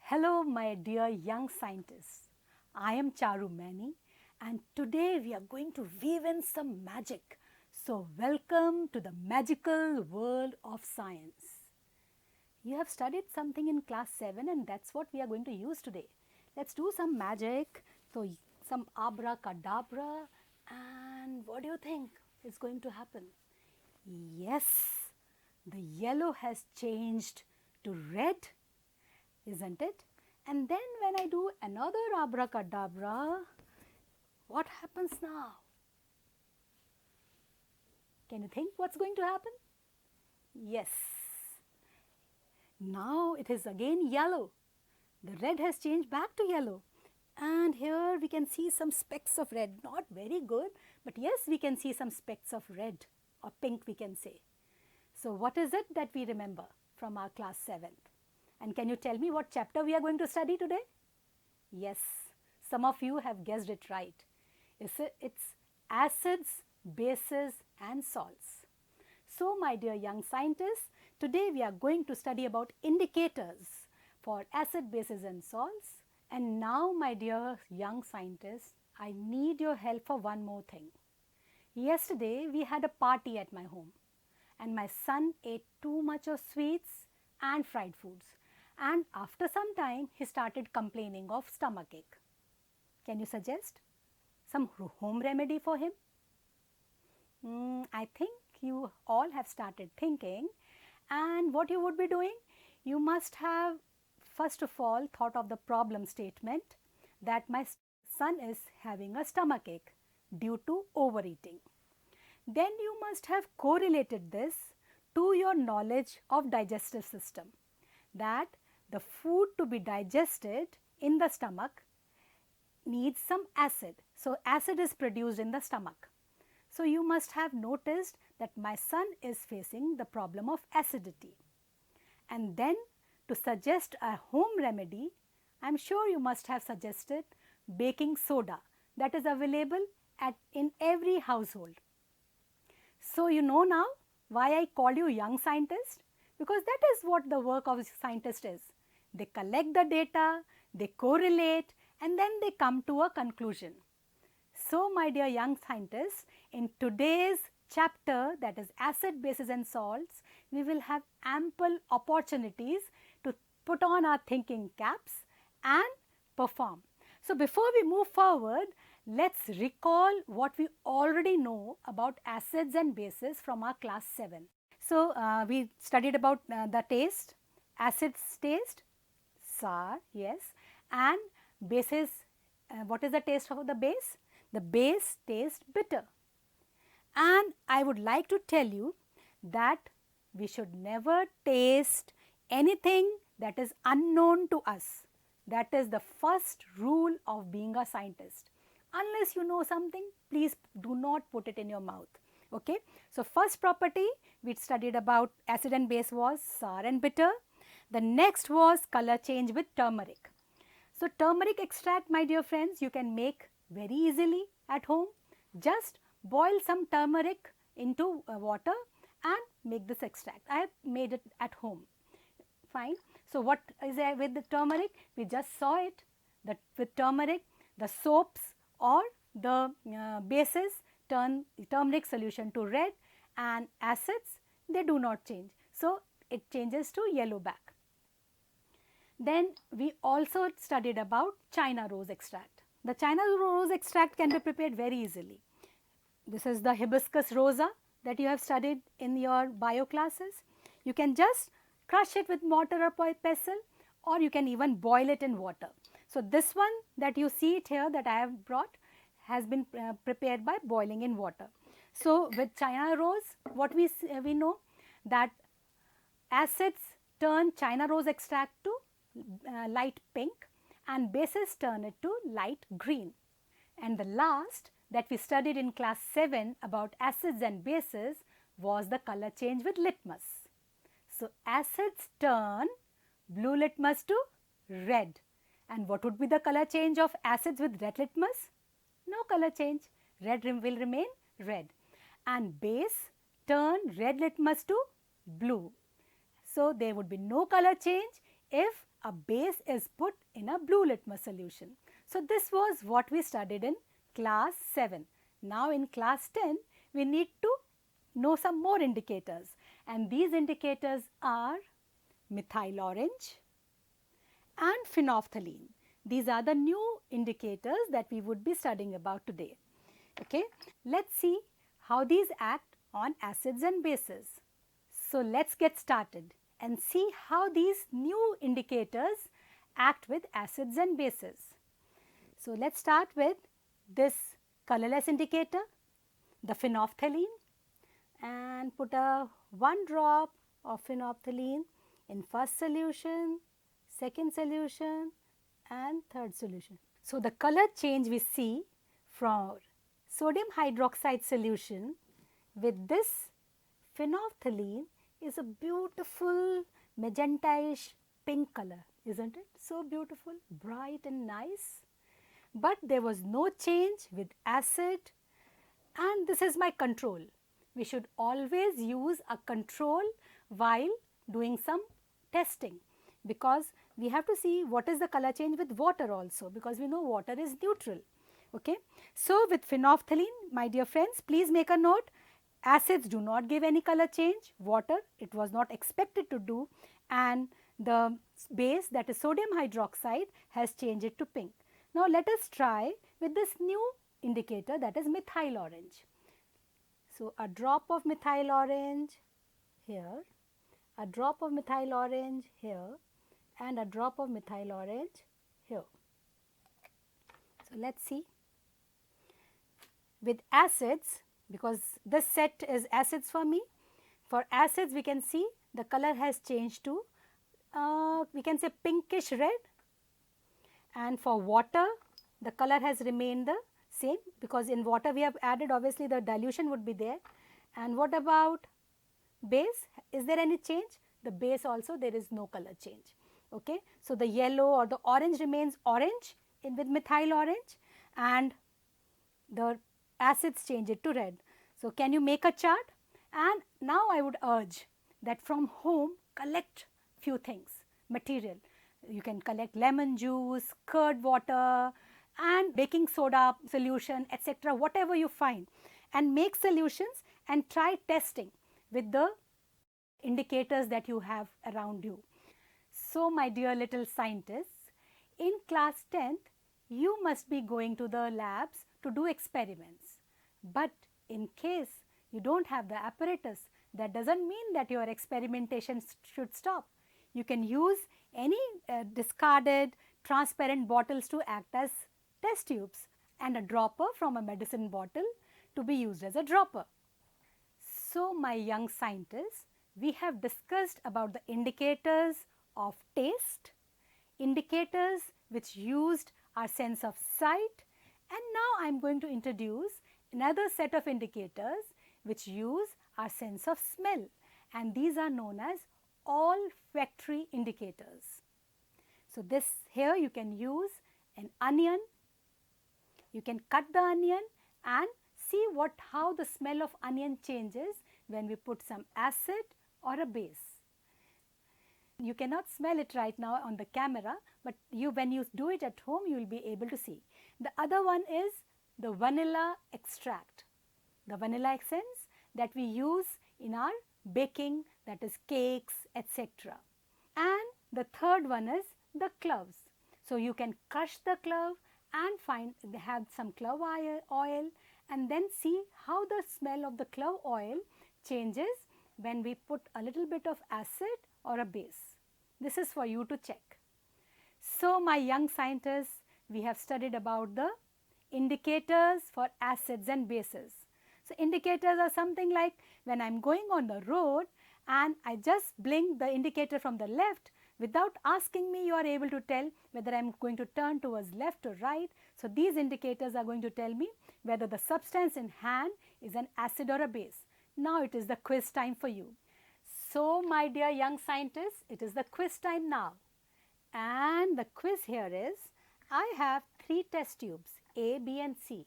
Hello, my dear young scientists. I am Charu Mani, and today we are going to weave in some magic. So, welcome to the magical world of science. You have studied something in class 7, and that's what we are going to use today. Let's do some magic. So, some abracadabra, and what do you think is going to happen? Yes, the yellow has changed to red, isn't it? And then when I do another abracadabra, what happens now? Can you think what's going to happen? Yes, now it is again yellow. The red has changed back to yellow. And here we can see some specks of red. Not very good, but yes, we can see some specks of red or pink, we can say. So, what is it that we remember from our class 7th? And can you tell me what chapter we are going to study today? Yes, some of you have guessed it right. It's acids, bases, and salts. So, my dear young scientists, today we are going to study about indicators for acid, bases, and salts. And now, my dear young scientists, I need your help for one more thing. Yesterday, we had a party at my home, and my son ate too much of sweets and fried foods. And after some time, he started complaining of stomachache. Can you suggest some home remedy for him? I think you all have started thinking, and what you would be doing? You must have first of all thought of the problem statement that my son is having a stomachache due to overeating. Then you must have correlated this to your knowledge of digestive system, that the food to be digested in the stomach needs some acid. So, acid is produced in the stomach. So, you must have noticed that my son is facing the problem of acidity. And then to suggest a home remedy, I am sure you must have suggested baking soda that is available in every household. So, you know now why I call you young scientist? Because that is what the work of a scientist is. They collect the data, they correlate, and then they come to a conclusion. So, my dear young scientists, in today's chapter, that is acid, bases and salts, we will have ample opportunities to put on our thinking caps and perform. So, before we move forward, let's recall what we already know about acids and bases from our class 7. So, we studied about the taste, acids taste, sour, yes, and bases, what is the taste of the base? The base tastes bitter. And I would like to tell you that we should never taste anything that is unknown to us. That is the first rule of being a scientist. Unless you know something, please do not put it in your mouth. Okay. So, first property we studied about acid and base was sour and bitter. The next was color change with turmeric. So, turmeric extract, my dear friends, you can make very easily at home. Just boil some turmeric into water and make this extract. I have made it at home. Fine. So, what is there with the turmeric? We just saw it that with turmeric, the soaps or the bases turn turmeric solution to red, and acids, they do not change. So, it changes to yellow back. Then we also studied about China rose extract. The China rose extract can be prepared very easily. This is the hibiscus rosa that you have studied in your bio classes. You can just crush it with mortar or pestle, or you can even boil it in water. So, this one that you see it here that I have brought has been prepared by boiling in water. So, with China rose, what we know that acids turn China rose extract to light pink and bases turn it to light green. And the last that we studied in class 7 about acids and bases was the color change with litmus. So, acids turn blue litmus to red. And what would be the color change of acids with red litmus? No color change. Red will remain red. And base turn red litmus to blue. So, there would be no color change if a base is put in a blue litmus solution. So this was what we studied in class 7. Now in class 10, we need to know some more indicators, and these indicators are methyl orange and phenolphthalein. These are the new indicators that we would be studying about today. Okay, let's see how these act on acids and bases. So let's get started and see how these new indicators act with acids and bases. So let's start with this colorless indicator, the phenolphthalein, and put a 1 drop of phenolphthalein in first solution, second solution and third solution. So the color change we see from sodium hydroxide solution with this phenolphthalein is a beautiful magentaish pink color, isn't it? So beautiful, bright and nice. But there was no change with acid, and this is my control. We should always use a control while doing some testing, because we have to see what is the color change with water also, because we know water is neutral. Okay. So with phenolphthalein, my dear friends, please make a note, acids do not give any color change, water it was not expected to do, and the base, that is sodium hydroxide, has changed it to pink. Now let us try with this new indicator, that is methyl orange. So a drop of methyl orange here, a drop of methyl orange here, and a drop of methyl orange here. So let's see. With acids, because this set is acids for me, for acids we can see the color has changed to we can say pinkish red, and for water the color has remained the same, because in water we have added, obviously the dilution would be there. And what about base? Is there any change? The base also there is no color change. Okay. So the yellow or the orange remains orange with methyl orange, and the acids change it to red. So can you make a chart? And now I would urge that from home collect few things, material. You can collect lemon juice, curd water and baking soda solution, etc., whatever you find, and make solutions and try testing with the indicators that you have around you. So my dear little scientists, in class 10th, you must be going to the labs to do experiments. But in case you don't have the apparatus, that doesn't mean that your experimentation should stop. You can use any discarded transparent bottles to act as test tubes, and a dropper from a medicine bottle to be used as a dropper. So my young scientists, we have discussed about the indicators of taste, indicators which used our sense of sight, and now I am going to introduce another set of indicators which use our sense of smell, and these are known as olfactory indicators. So this here you can use an onion, you can cut the onion and see how the smell of onion changes when we put some acid or a base. You cannot smell it right now on the camera, but when you do it at home, you will be able to see. The other one is the vanilla extract, the vanilla essence that we use in our baking, that is cakes, etc. And the third one is the cloves. So you can crush the clove and have some clove oil and then see how the smell of the clove oil changes when we put a little bit of acid or a base. This is for you to check. So my young scientists, we have studied about the indicators for acids and bases. So indicators are something like when I am going on the road and I just blink the indicator from the left, without asking me, you are able to tell whether I am going to turn towards left or right. So these indicators are going to tell me whether the substance in hand is an acid or a base. Now it is the quiz time for you. So my dear young scientists, it is the quiz time now. And the quiz here is, I have 3 test tubes, A, B and C.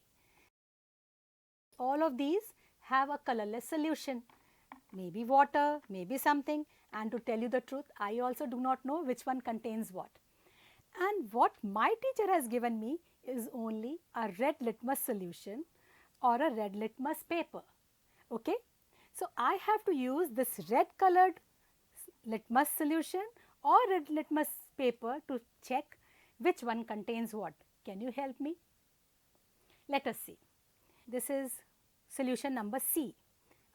All of these have a colorless solution. maybe water, maybe something, and to tell you the truth, I also do not know which one contains what. And what my teacher has given me is only a red litmus solution or a red litmus paper. Okay? So I have to use this red colored litmus solution or red litmus paper to check which one contains what. Can you help me? Let us see. This is solution number C.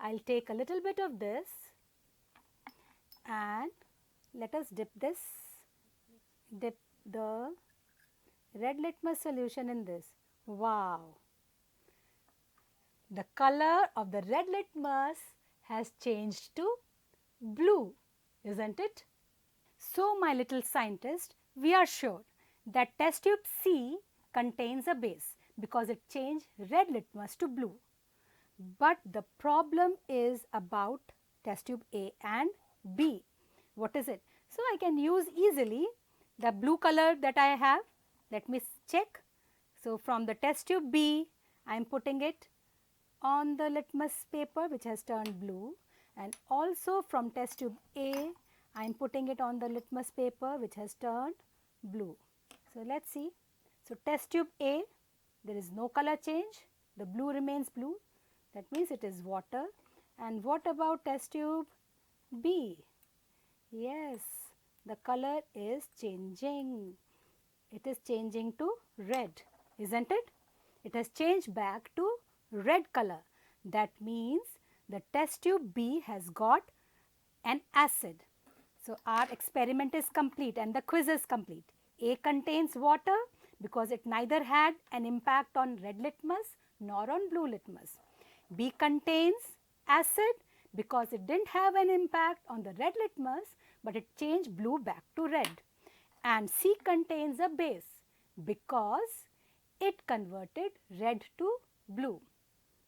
I'll take a little bit of this and let us dip the red litmus solution in this. Wow! The color of the red litmus has changed to blue, isn't it? So, my little scientist, we are sure that test tube C contains a base because it changed red litmus to blue. But the problem is about test tube A and B. What is it? So, I can use easily the blue color that I have. Let me check. So, from the test tube B, I am putting it on the litmus paper which has turned blue, and also from test tube A, I am putting it on the litmus paper which has turned blue. So, let us see. So, test tube A, there is no color change, the blue remains blue, that means it is water. And what about test tube B? Yes, the color is changing. It is changing to red, isn't it? It has changed back to red color. That means the test tube B has got an acid. So, our experiment is complete and the quiz is complete. A contains water because it neither had an impact on red litmus nor on blue litmus. B contains acid because it didn't have an impact on the red litmus, but it changed blue back to red. And C contains a base because it converted red to blue.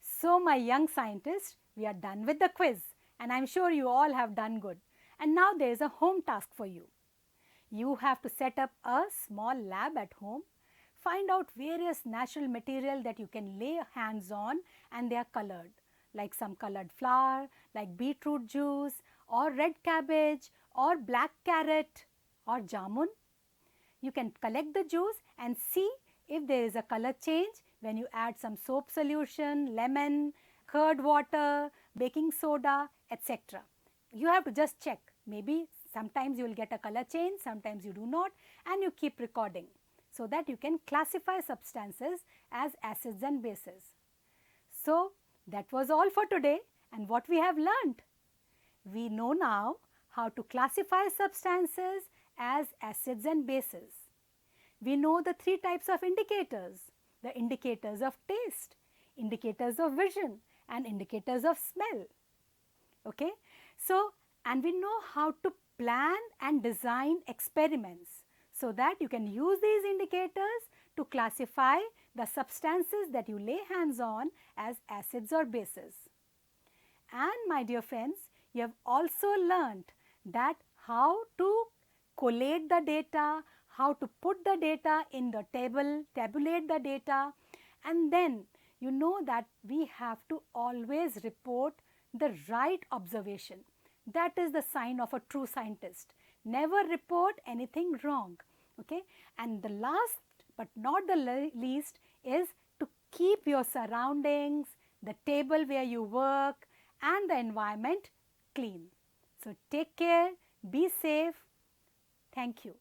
So, my young scientists, we are done with the quiz and I am sure you all have done good. And now there is a home task for you. You have to set up a small lab at home, find out various natural material that you can lay hands on and they are colored, like some colored flower, like beetroot juice or red cabbage or black carrot or jamun. You can collect the juice and see if there is a color change when you add some soap solution, lemon, curd water, baking soda, etc. You have to just check. Maybe sometimes you will get a color change, sometimes you do not, and you keep recording so that you can classify substances as acids and bases. So, that was all for today, and what we have learned. We know now how to classify substances as acids and bases. We know the three types of indicators, the indicators of taste, indicators of vision and indicators of smell. Okay? So, and we know how to plan and design experiments so that you can use these indicators to classify the substances that you lay hands on as acids or bases. And my dear friends, you have also learnt that how to collate the data, how to put the data in the table, tabulate the data, and then you know that we have to always report the right observation. That is the sign of a true scientist. Never report anything wrong. Okay? And the last but not the least is to keep your surroundings, the table where you work and the environment clean. So, take care, be safe. Thank you.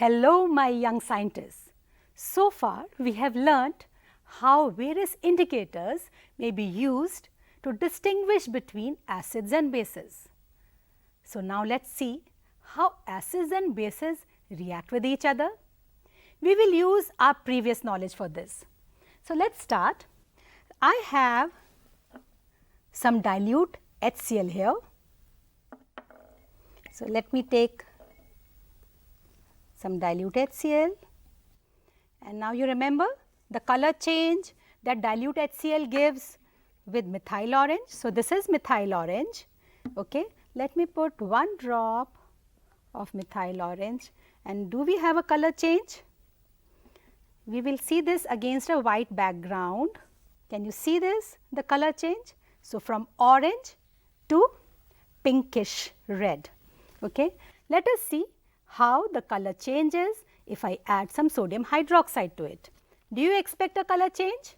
Hello my young scientists. So far we have learnt how various indicators may be used to distinguish between acids and bases. So now let's see how acids and bases react with each other. We will use our previous knowledge for this. So let's start. I have some dilute HCl here. So let me take some dilute HCl, and now you remember the color change that dilute HCl gives with methyl orange. So this is methyl orange. Okay. Let me put one drop of methyl orange, and do we have a color change? We will see this against a white background. Can you see this, the color change? So from orange to pinkish red. Okay. Let us see how the color changes if I add some sodium hydroxide to it. Do you expect a color change?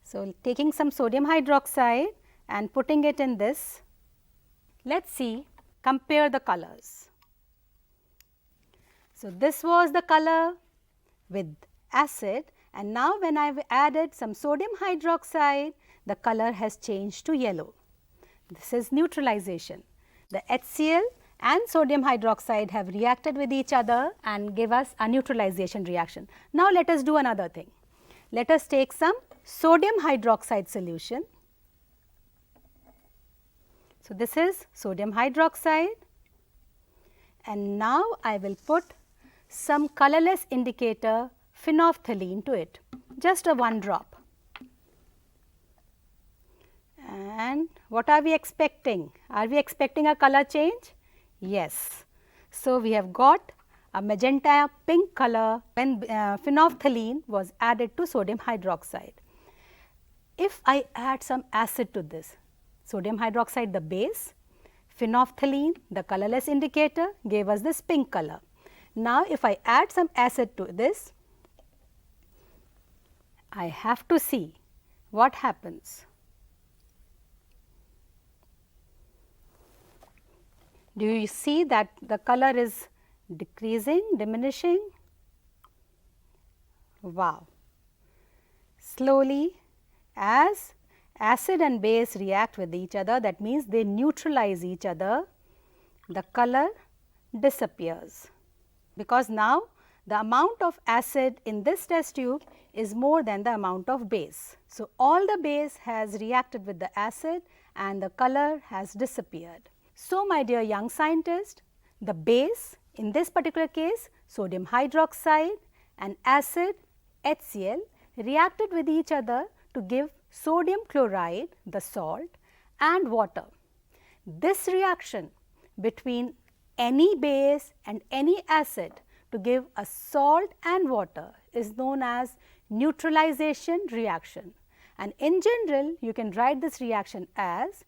So taking some sodium hydroxide and putting it in this, let's see, compare the colors. So this was the color with acid, and now when I have added some sodium hydroxide, the color has changed to yellow. This is neutralization. The HCl and sodium hydroxide have reacted with each other and give us a neutralization reaction. Now let us do another thing. Let us take some sodium hydroxide solution. So this is sodium hydroxide, and now I will put some colorless indicator phenolphthalein to it, just a one drop. And what are we expecting? Are we expecting a color change? Yes. So we have got a magenta pink color when phenolphthalein was added to sodium hydroxide. If I add some acid to this, sodium hydroxide the base, phenolphthalein the colorless indicator gave us this pink color. Now if I add some acid to this, I have to see what happens. Do you see that the color is decreasing, diminishing? Wow! Slowly, as acid and base react with each other, that means they neutralize each other, the color disappears, because now the amount of acid in this test tube is more than the amount of base. So all the base has reacted with the acid and the color has disappeared. So my dear young scientist, the base in this particular case sodium hydroxide and acid HCl reacted with each other to give sodium chloride, the salt, and water. This reaction between any base and any acid to give a salt and water is known as neutralization reaction, and in general you can write this reaction as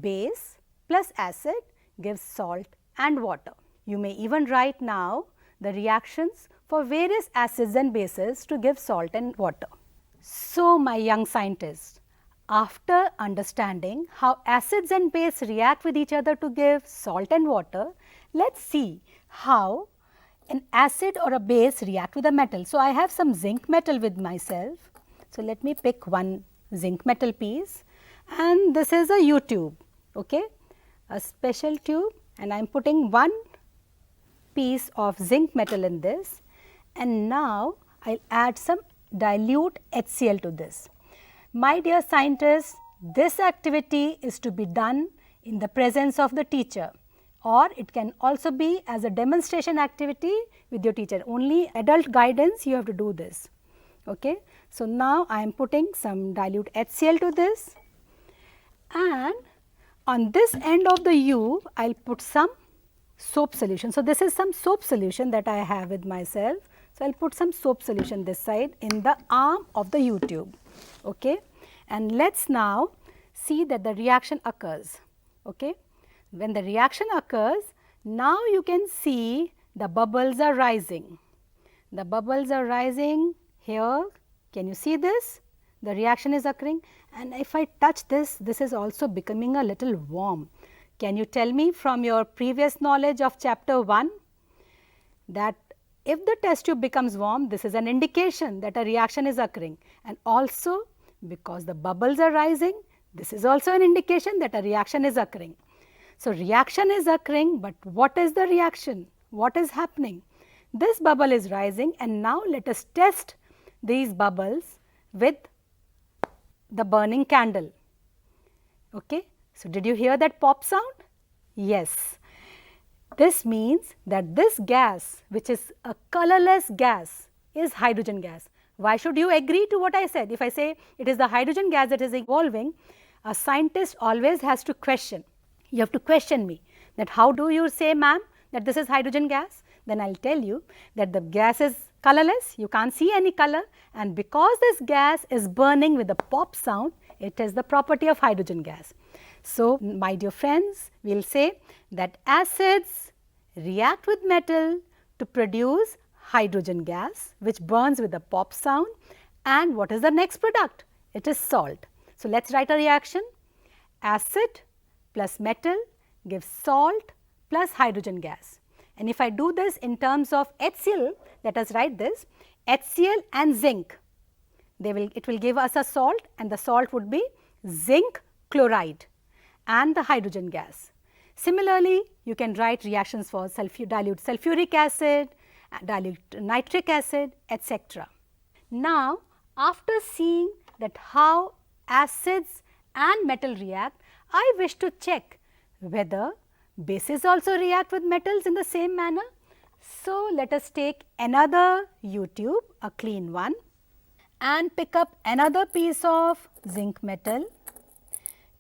base plus acid gives salt and water. You may even write now the reactions for various acids and bases to give salt and water. So my young scientists, after understanding how acids and base react with each other to give salt and water, let's see how an acid or a base react with a metal. So I have some zinc metal with myself. So let me pick one zinc metal piece, and this is a U-tube, okay, a special tube, and I am putting one piece of zinc metal in this, and now I will add some dilute HCl to this. My dear scientists, this activity is to be done in the presence of the teacher, or it can also be as a demonstration activity with your teacher. Only adult guidance you have to do this. Okay. So now I am putting some dilute HCl to this, and on this end of the U I will put some soap solution. So this is some soap solution that I have with myself. So I will put some soap solution this side in the arm of the U tube. Okay. And let us now see that the reaction occurs. Okay. When the reaction occurs, now you can see the bubbles are rising. The bubbles are rising here. Can you see this? The reaction is occurring, and if I touch this, this is also becoming a little warm. Can you tell me from your previous knowledge of chapter 1 that if the test tube becomes warm, this is an indication that a reaction is occurring, and also because the bubbles are rising, this is also an indication that a reaction is occurring. So, reaction is occurring, but what is the reaction? What is happening? This bubble is rising, and now let us test these bubbles with the burning candle. Okay. So, did you hear that pop sound? Yes. This means that this gas, which is a colorless gas, is hydrogen gas. Why should you agree to what I said? If I say it is the hydrogen gas that is evolving, a scientist always has to question. You have to question me that how do you say, ma'am, that this is hydrogen gas? Then I will tell you that the gas is colorless, you can't see any color, and because this gas is burning with a pop sound, it is the property of hydrogen gas. So, my dear friends, we will say that acids react with metal to produce hydrogen gas, which burns with a pop sound, and what is the next product? It is salt. So, let us write a reaction. Acid plus metal gives salt plus hydrogen gas. And if I do this in terms of HCl, let us write this, HCl and zinc, it will give us a salt, and the salt would be zinc chloride and the hydrogen gas. Similarly, you can write reactions for dilute sulfuric acid, dilute nitric acid, etc. Now, after seeing that how acids and metal react, I wish to check whether bases also react with metals in the same manner. So, let us take another U-tube, a clean one, and pick up another piece of zinc metal.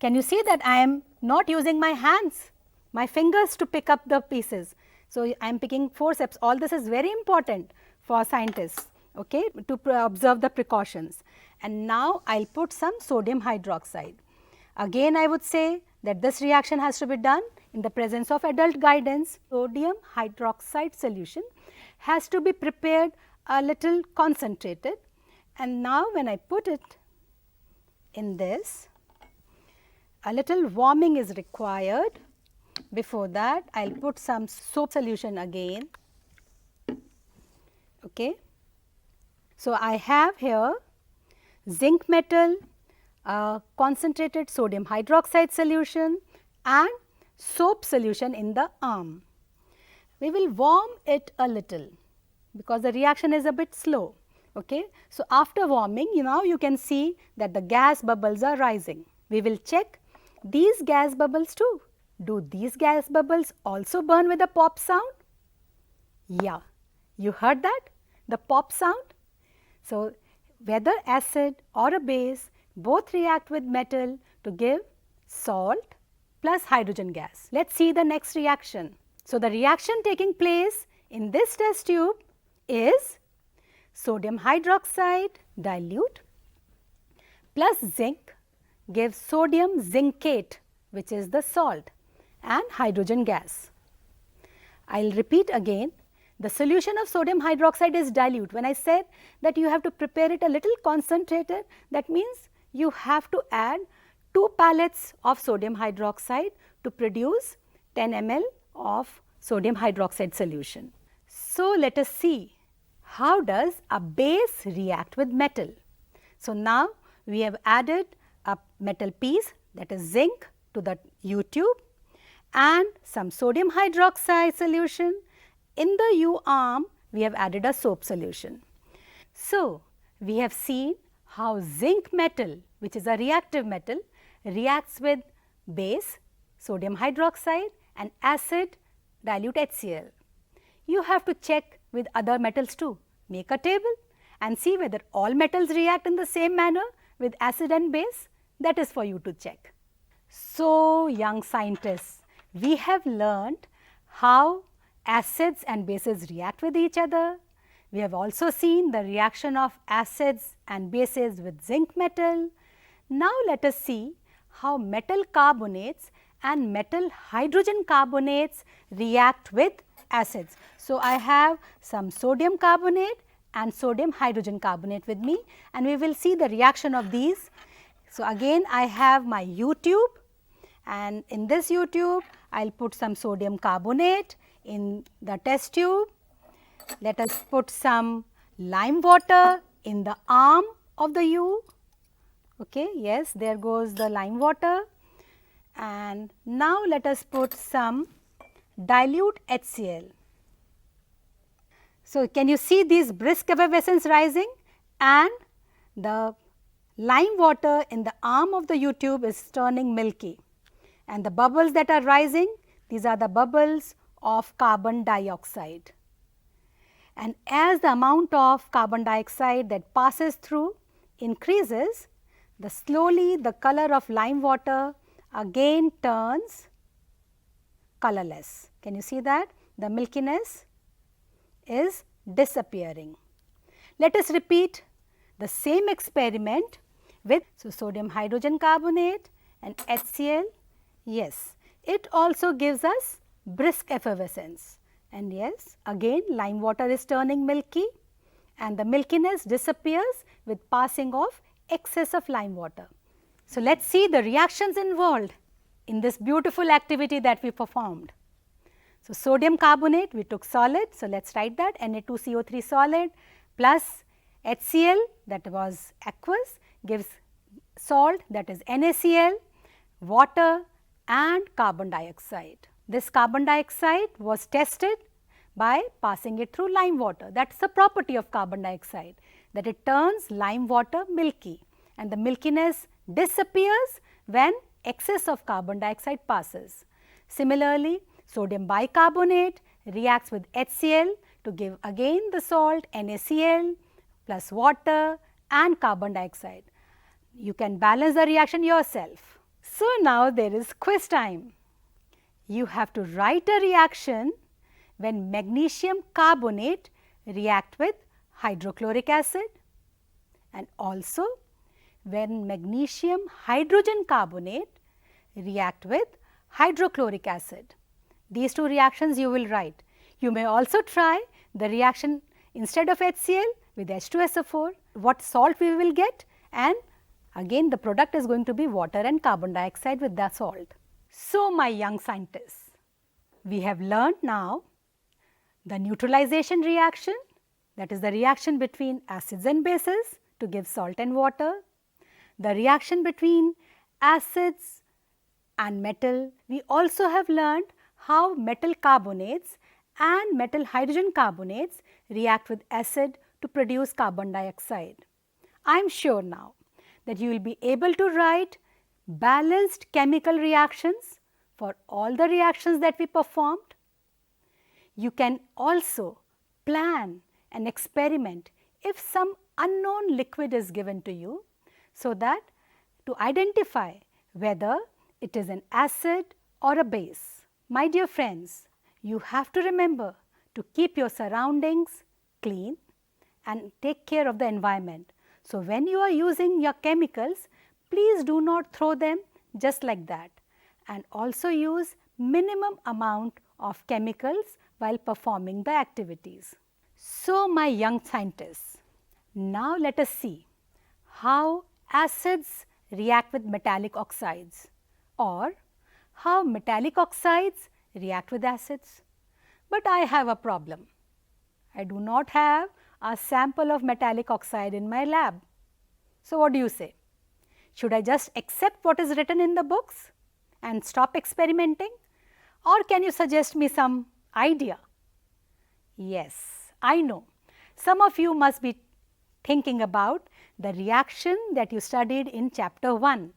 Can you see that I am not using my hands, my fingers to pick up the pieces? So, I am picking forceps. All this is very important for scientists, okay, to observe the precautions. And now, I will put some sodium hydroxide. Again, I would say that this reaction has to be done in the presence of adult guidance. Sodium hydroxide solution has to be prepared a little concentrated, and now when I put it in this, a little warming is required. Before that, I will put some soap solution again. Okay. So, I have here zinc metal, concentrated sodium hydroxide solution and soap solution in the arm. We will warm it a little because the reaction is a bit slow. Okay. So, after warming, now you can see that the gas bubbles are rising. We will check these gas bubbles too. Do these gas bubbles also burn with a pop sound? Yeah, you heard that, the pop sound. So, whether acid or a base both react with metal to give salt plus hydrogen gas. Let us see the next reaction. So, the reaction taking place in this test tube is sodium hydroxide dilute plus zinc gives sodium zincate, which is the salt, and hydrogen gas. I will repeat again, the solution of sodium hydroxide is dilute. When I said that you have to prepare it a little concentrated, that means you have to add 2 pallets of sodium hydroxide to produce 10 ml of sodium hydroxide solution. So, let us see how does a base react with metal. So, now we have added a metal piece, that is zinc, to the U-tube and some sodium hydroxide solution. In the U arm, we have added a soap solution. So, we have seen how zinc metal, which is a reactive metal, reacts with base sodium hydroxide and acid dilute HCl. You have to check with other metals too. Make a table and see whether all metals react in the same manner with acid and base. That is for you to check. So, young scientists, we have learned how acids and bases react with each other. We have also seen the reaction of acids and bases with zinc metal. Now, let us see how metal carbonates and metal hydrogen carbonates react with acids. So, I have some sodium carbonate and sodium hydrogen carbonate with me, and we will see the reaction of these. So, again I have my U-tube, and in this U-tube I will put some sodium carbonate in the test tube, Let us put some lime water in the arm of the U. Okay, yes, there goes the lime water. And now let us put some dilute HCl. So, can you see these brisk effervescence rising, and the lime water in the arm of the U tube is turning milky, and the bubbles that are rising, these are the bubbles of carbon dioxide. And as the amount of carbon dioxide that passes through increases, slowly the color of lime water again turns colorless. Can you see that? The milkiness is disappearing. Let us repeat the same experiment with sodium hydrogen carbonate and HCl. Yes, it also gives us brisk effervescence, and yes, again lime water is turning milky, and the milkiness disappears with passing of excess of lime water. So, let us see the reactions involved in this beautiful activity that we performed. So, sodium carbonate, we took solid. So, let us write that Na2CO3 solid plus HCl, that was aqueous, gives salt, that is NaCl, water and carbon dioxide. This carbon dioxide was tested by passing it through lime water. That is the property of carbon dioxide, that it turns lime water milky, and the milkiness disappears when excess of carbon dioxide passes. Similarly, sodium bicarbonate reacts with HCl to give again the salt NaCl plus water and carbon dioxide. You can balance the reaction yourself. So, now there is quiz time. You have to write a reaction when magnesium carbonate react with hydrochloric acid, and also when magnesium hydrogen carbonate react with hydrochloric acid. These two reactions you will write. You may also try the reaction instead of HCl with H2SO4, what salt we will get, and again the product is going to be water and carbon dioxide with the salt. So, my young scientists, we have learned now the neutralization reaction, that is the reaction between acids and bases to give salt and water, the reaction between acids and metal. We also have learned how metal carbonates and metal hydrogen carbonates react with acid to produce carbon dioxide. I am sure now that you will be able to write balanced chemical reactions for all the reactions that we performed. You can also plan an experiment if some unknown liquid is given to you, so that to identify whether it is an acid or a base. My dear friends, you have to remember to keep your surroundings clean and take care of the environment. So, when you are using your chemicals, please do not throw them just like that, and also use minimum amount of chemicals while performing the activities. So, my young scientists, now let us see how acids react with metallic oxides, or how metallic oxides react with acids. But I have a problem. I do not have a sample of metallic oxide in my lab. So, what do you say? Should I just accept what is written in the books and stop experimenting, or can you suggest me some idea? Yes, I know some of you must be thinking about the reaction that you studied in chapter 1,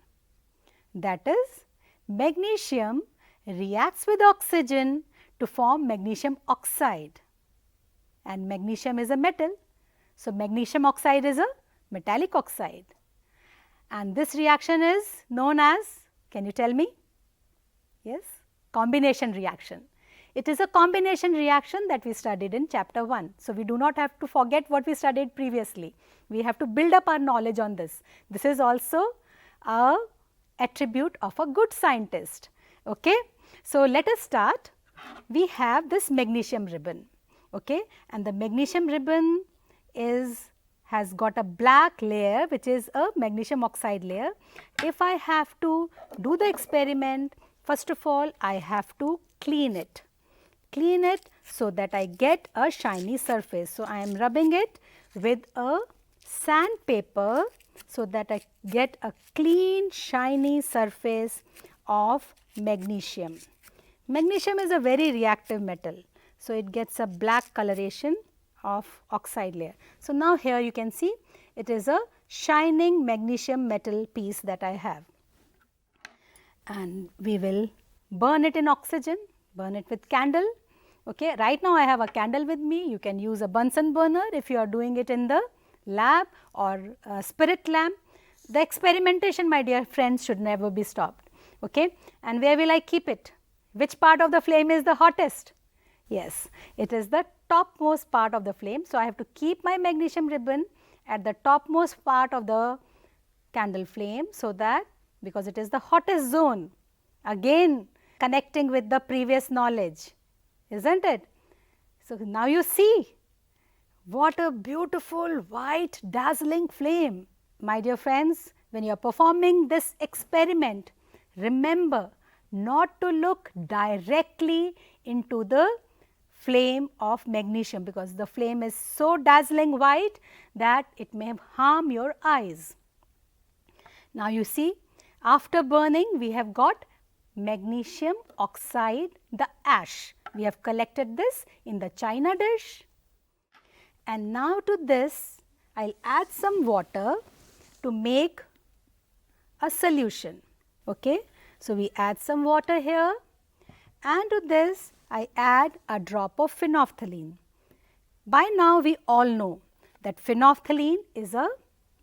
that is magnesium reacts with oxygen to form magnesium oxide, and magnesium is a metal. So, magnesium oxide is a metallic oxide, and this reaction is known as, can you tell me? Yes, combination reaction. It is a combination reaction that we studied in chapter 1. So, we do not have to forget what we studied previously. We have to build up our knowledge on this. This is also a attribute of a good scientist. Okay? So, let us start. We have this magnesium ribbon, okay? And the magnesium ribbon has got a black layer, which is a magnesium oxide layer. If I have to do the experiment, first of all I have to clean it. clean it so that I get a shiny surface. So, I am rubbing it with a sandpaper so that I get a clean shiny surface of magnesium. Magnesium is a very reactive metal. So, it gets a black coloration of oxide layer. So, now here you can see it is a shining magnesium metal piece that I have, and we will burn it in oxygen, burn it with candle. Okay. Right now, I have a candle with me. You can use a Bunsen burner if you are doing it in the lab or a spirit lamp. The experimentation, my dear friends, should never be stopped. Okay. And where will I keep it? Which part of the flame is the hottest? Yes, it is the topmost part of the flame. So, I have to keep my magnesium ribbon at the topmost part of the candle flame, so that because it is the hottest zone, again connecting with the previous knowledge, isn't it? So, now you see what a beautiful white dazzling flame. My dear friends, when you are performing this experiment, remember not to look directly into the flame of magnesium, because the flame is so dazzling white that it may harm your eyes. Now, you see, after burning we have got magnesium oxide, the ash. We have collected this in the china dish, and now to this I will add some water to make a solution. Okay. So, we add some water here, and to this I add a drop of phenolphthalein. By now we all know that phenolphthalein is a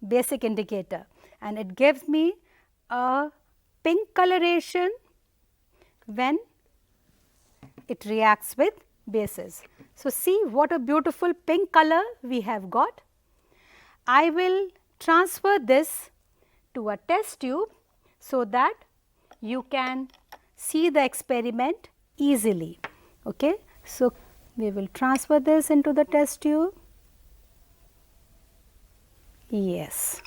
basic indicator, and it gives me a pink coloration when it reacts with bases. So, see what a beautiful pink color we have got. I will transfer this to a test tube so that you can see the experiment easily. Okay. So, we will transfer this into the test tube. Yes.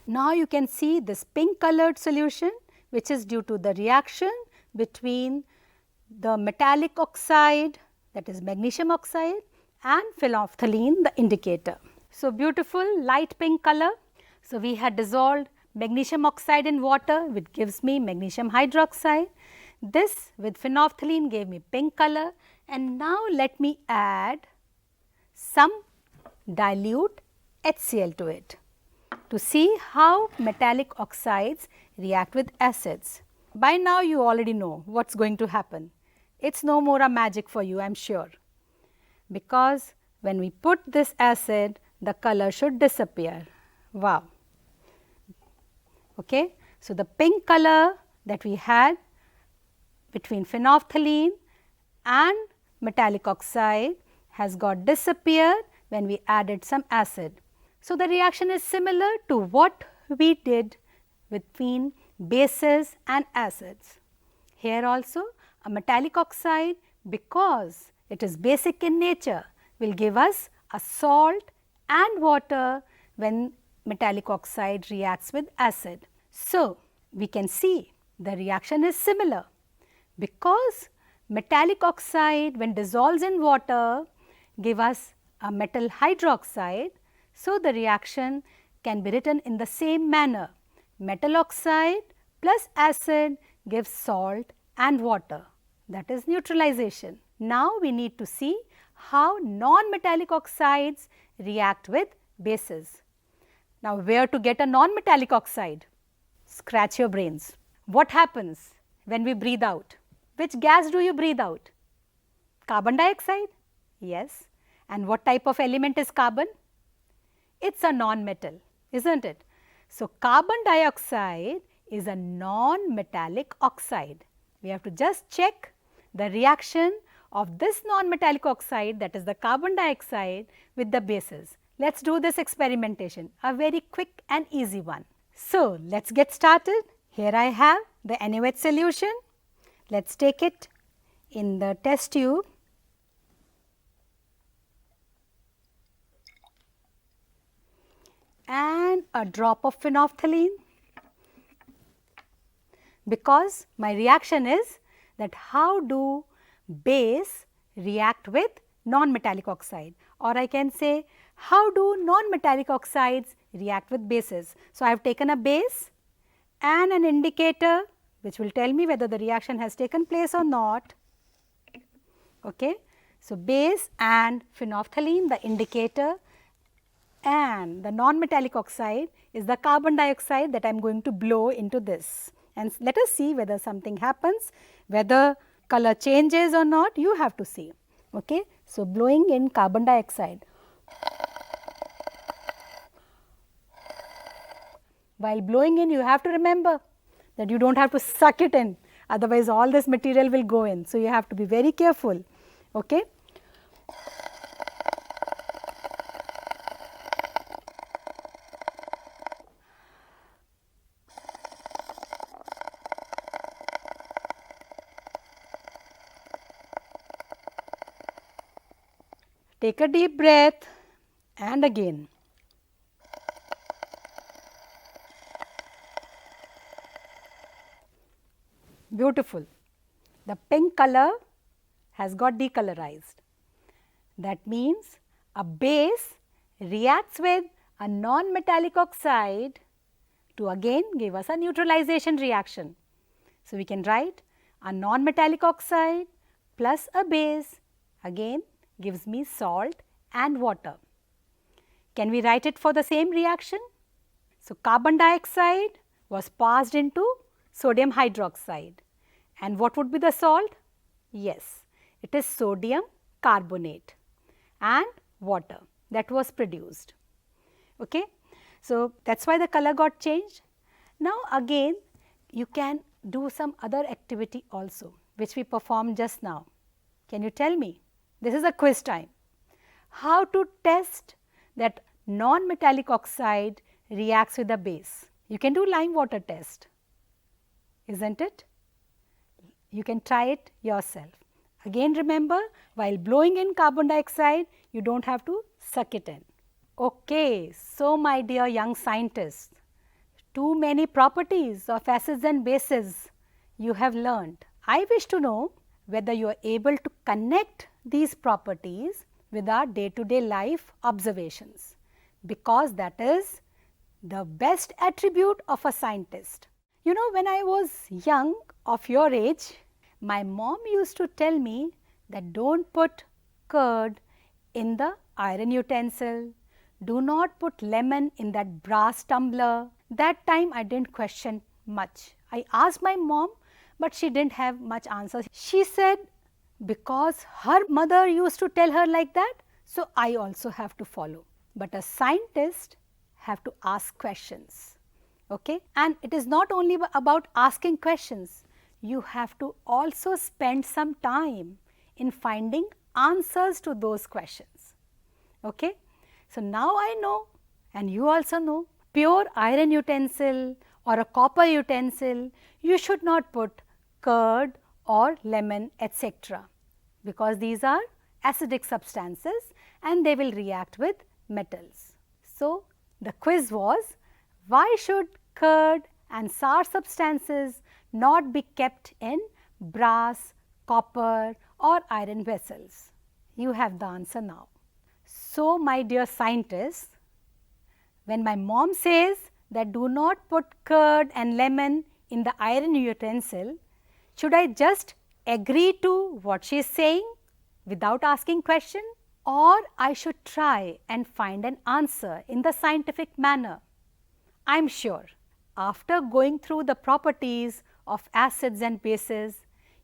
Now, you can see this pink colored solution, which is due to the reaction between the metallic oxide, that is magnesium oxide, and phenolphthalein, the indicator. So, beautiful light pink color. So, we had dissolved magnesium oxide in water, which gives me magnesium hydroxide. This with phenolphthalein gave me pink color, and now let me add some dilute HCl to it to see how metallic oxides react with acids. By now you already know what is going to happen. It is no more a magic for you, I am sure, because when we put this acid, the color should disappear. Wow. Okay. So, the pink color that we had between phenolphthalein and metallic oxide has got disappeared when we added some acid. So, the reaction is similar to what we did between bases and acids. Here also a metallic oxide, because it is basic in nature, will give us a salt and water when metallic oxide reacts with acid. So, we can see the reaction is similar, because metallic oxide when dissolves in water give us a metal hydroxide. So, the reaction can be written in the same manner: metal oxide plus acid gives salt and water, that is neutralization. Now, we need to see how non-metallic oxides react with bases. Now, where to get a non-metallic oxide? Scratch your brains. What happens when we breathe out? Which gas do you breathe out? Carbon dioxide? Yes. And what type of element is carbon? It is a non-metal, isn't it? So, carbon dioxide is a non-metallic oxide. We have to just check the reaction of this non-metallic oxide, that is the carbon dioxide, with the bases. Let us do this experimentation, a very quick and easy one. So, let us get started. Here I have the NaOH solution. Let us take it in the test tube. And a drop of phenolphthalein, because my reaction is that how do base react with non-metallic oxide, or I can say how do non-metallic oxides react with bases. So, I have taken a base and an indicator which will tell me whether the reaction has taken place or not. Okay. So, base and phenolphthalein, the indicator, and the non-metallic oxide is the carbon dioxide that I am going to blow into this. And let us see whether something happens, whether color changes or not, you have to see. Okay. So, blowing in carbon dioxide. While blowing in, you have to remember that you do not have to suck it in, otherwise all this material will go in. So, you have to be very careful. Okay. Take a deep breath and again. Beautiful. The pink color has got decolorized. That means a base reacts with a non-metallic oxide to again give us a neutralization reaction. So, we can write a non-metallic oxide plus a base again gives me salt and water. Can we write it for the same reaction? So, carbon dioxide was passed into sodium hydroxide, and what would be the salt? Yes, it is sodium carbonate and water that was produced. Okay. So, that is why the color got changed. Now, again you can do some other activity also which we performed just now. Can you tell me? This is a quiz time. How to test that non-metallic oxide reacts with a base? You can do lime water test, isn't it? You can try it yourself. Again remember, while blowing in carbon dioxide, you do not have to suck it in. Okay, so my dear young scientists, too many properties of acids and bases you have learned. I wish to know whether you are able to connect these properties with our day-to-day life observations, because that is the best attribute of a scientist. You know, when I was young, of your age, my mom used to tell me that don't put curd in the iron utensil, do not put lemon in that brass tumbler. That time I didn't question much. I asked my mom, but she didn't have much answer. She said because her mother used to tell her like that, so I also have to follow. But a scientist have to ask questions. Okay? And it is not only about asking questions, you have to also spend some time in finding answers to those questions. Okay? So, now I know, and you also know, pure iron utensil or a copper utensil, you should not put curd or lemon, etc., because these are acidic substances and they will react with metals. So, the quiz was, why should curd and sour substances not be kept in brass, copper or iron vessels? You have the answer now. So, my dear scientists, when my mom says that do not put curd and lemon in the iron utensil, should I just agree to what she is saying without asking question, or I should try and find an answer in the scientific manner? I am sure after going through the properties of acids and bases,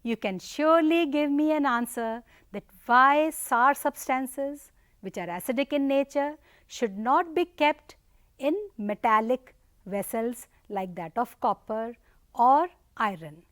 you can surely give me an answer that why sour substances which are acidic in nature should not be kept in metallic vessels like that of copper or iron.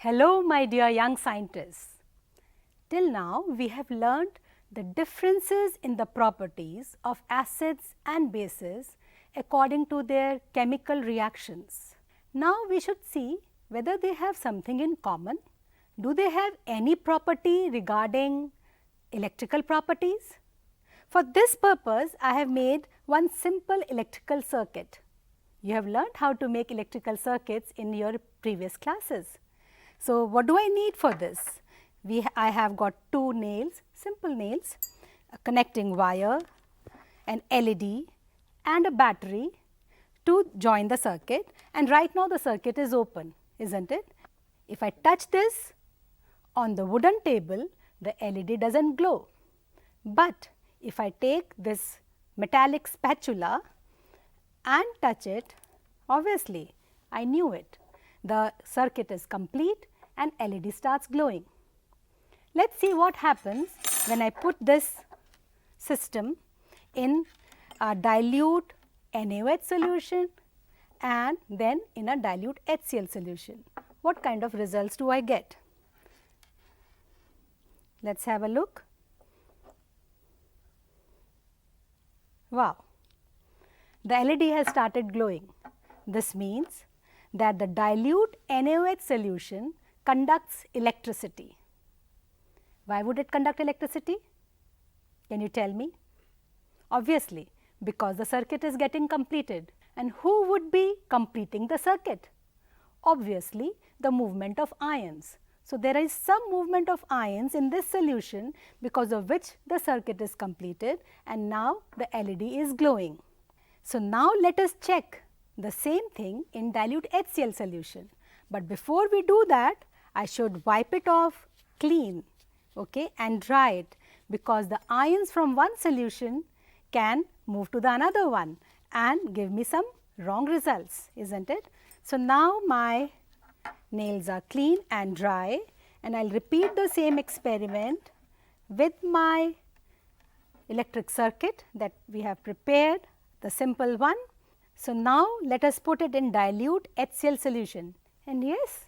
Hello, my dear young scientists. Till now, we have learned the differences in the properties of acids and bases according to their chemical reactions. Now, we should see whether they have something in common. Do they have any property regarding electrical properties? For this purpose, I have made one simple electrical circuit. You have learned how to make electrical circuits in your previous classes. So, what do I need for this? I have got two nails, simple nails, a connecting wire, an LED and a battery to join the circuit, and right now the circuit is open, isn't it? If I touch this on the wooden table, the LED does not glow, but if I take this metallic spatula and touch it, obviously I knew it. The circuit is complete and LED starts glowing. Let us see what happens when I put this system in a dilute NaOH solution and then in a dilute HCl solution. What kind of results do I get? Let us have a look. Wow, the LED has started glowing. This means that the dilute NaOH solution conducts electricity. Why would it conduct electricity? Can you tell me? Obviously, because the circuit is getting completed. And who would be completing the circuit? Obviously, the movement of ions. So, there is some movement of ions in this solution because of which the circuit is completed and now the LED is glowing. So, now let us check the same thing in dilute HCl solution. But before we do that, I should wipe it off clean, okay, and dry it, because the ions from one solution can move to the another one and give me some wrong results, isn't it? So, now my nails are clean and dry, and I will repeat the same experiment with my electric circuit that we have prepared, the simple one. So, now let us put it in dilute HCl solution, and yes,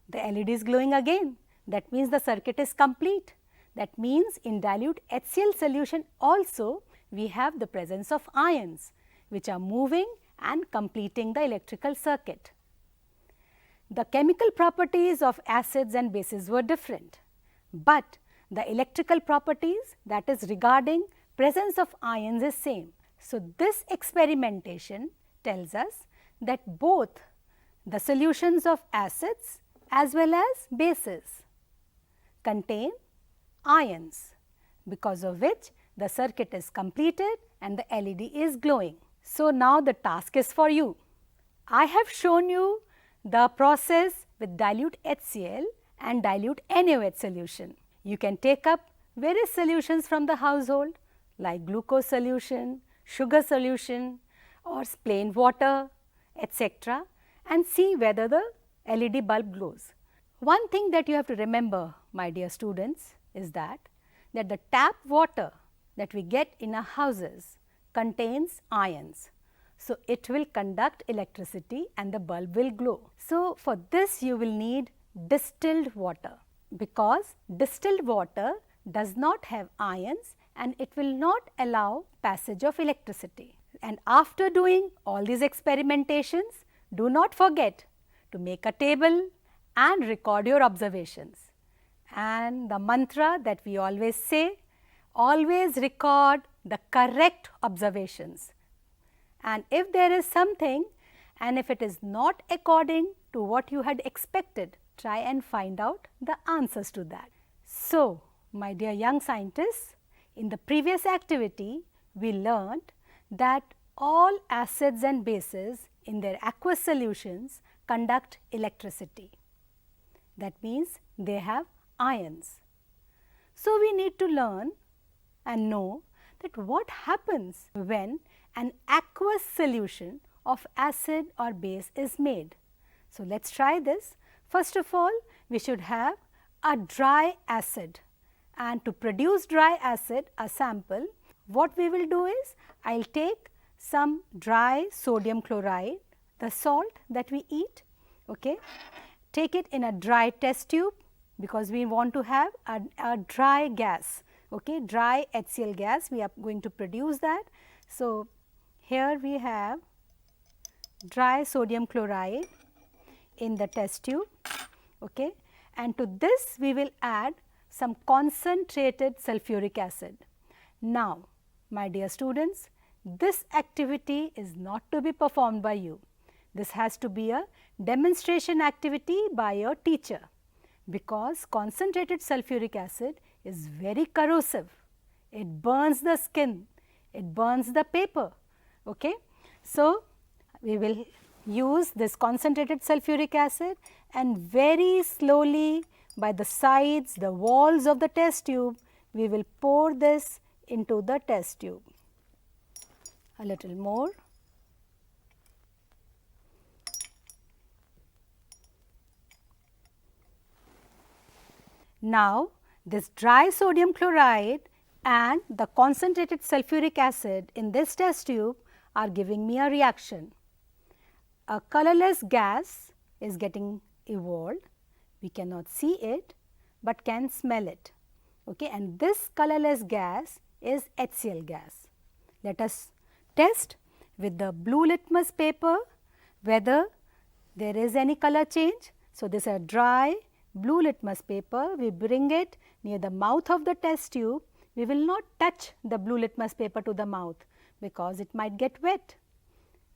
the LED is glowing again. That means the circuit is complete. That means in dilute HCl solution also we have the presence of ions which are moving and completing the electrical circuit. The chemical properties of acids and bases were different, but the electrical properties, that is regarding presence of ions, is same. So, this experimentation tells us that both the solutions of acids as well as bases contain ions, because of which the circuit is completed and the LED is glowing. So, now the task is for you. I have shown you the process with dilute HCl and dilute NaOH solution. You can take up various solutions from the household like glucose solution, sugar solution or plain water, etc., and see whether the LED bulb glows. One thing that you have to remember, my dear students, is that the tap water that we get in our houses contains ions. So, it will conduct electricity and the bulb will glow. So, for this you will need distilled water, because distilled water does not have ions and it will not allow passage of electricity. And after doing all these experimentations, do not forget to make a table and record your observations. And the mantra that we always say, always record the correct observations. And if there is something and if it is not according to what you had expected, try and find out the answers to that. So, my dear young scientists, in the previous activity, we learned that all acids and bases in their aqueous solutions conduct electricity. That means they have ions. So, we need to learn and know that what happens when an aqueous solution of acid or base is made. So, let us try this. First of all, we should have a dry acid, and to produce dry acid, a sample, what we will do is, I will take some dry sodium chloride, the salt that we eat, okay, take it in a dry test tube because we want to have a dry gas, okay, dry HCl gas. We are going to produce that. So, here we have dry sodium chloride in the test tube, okay, and to this we will add some concentrated sulfuric acid. Now, my dear students, this activity is not to be performed by you. This has to be a demonstration activity by your teacher, because concentrated sulfuric acid is very corrosive. It burns the skin, it burns the paper. Okay? So, we will use this concentrated sulfuric acid and very slowly by the sides, the walls of the test tube, we will pour this into the test tube. A little more. Now, this dry sodium chloride and the concentrated sulfuric acid in this test tube are giving me a reaction. A colorless gas is getting evolved. We cannot see it, but can smell it. Okay, and this colorless gas is HCl gas. Let us test with the blue litmus paper whether there is any color change. So, this is a dry blue litmus paper. We bring it near the mouth of the test tube. We will not touch the blue litmus paper to the mouth because it might get wet.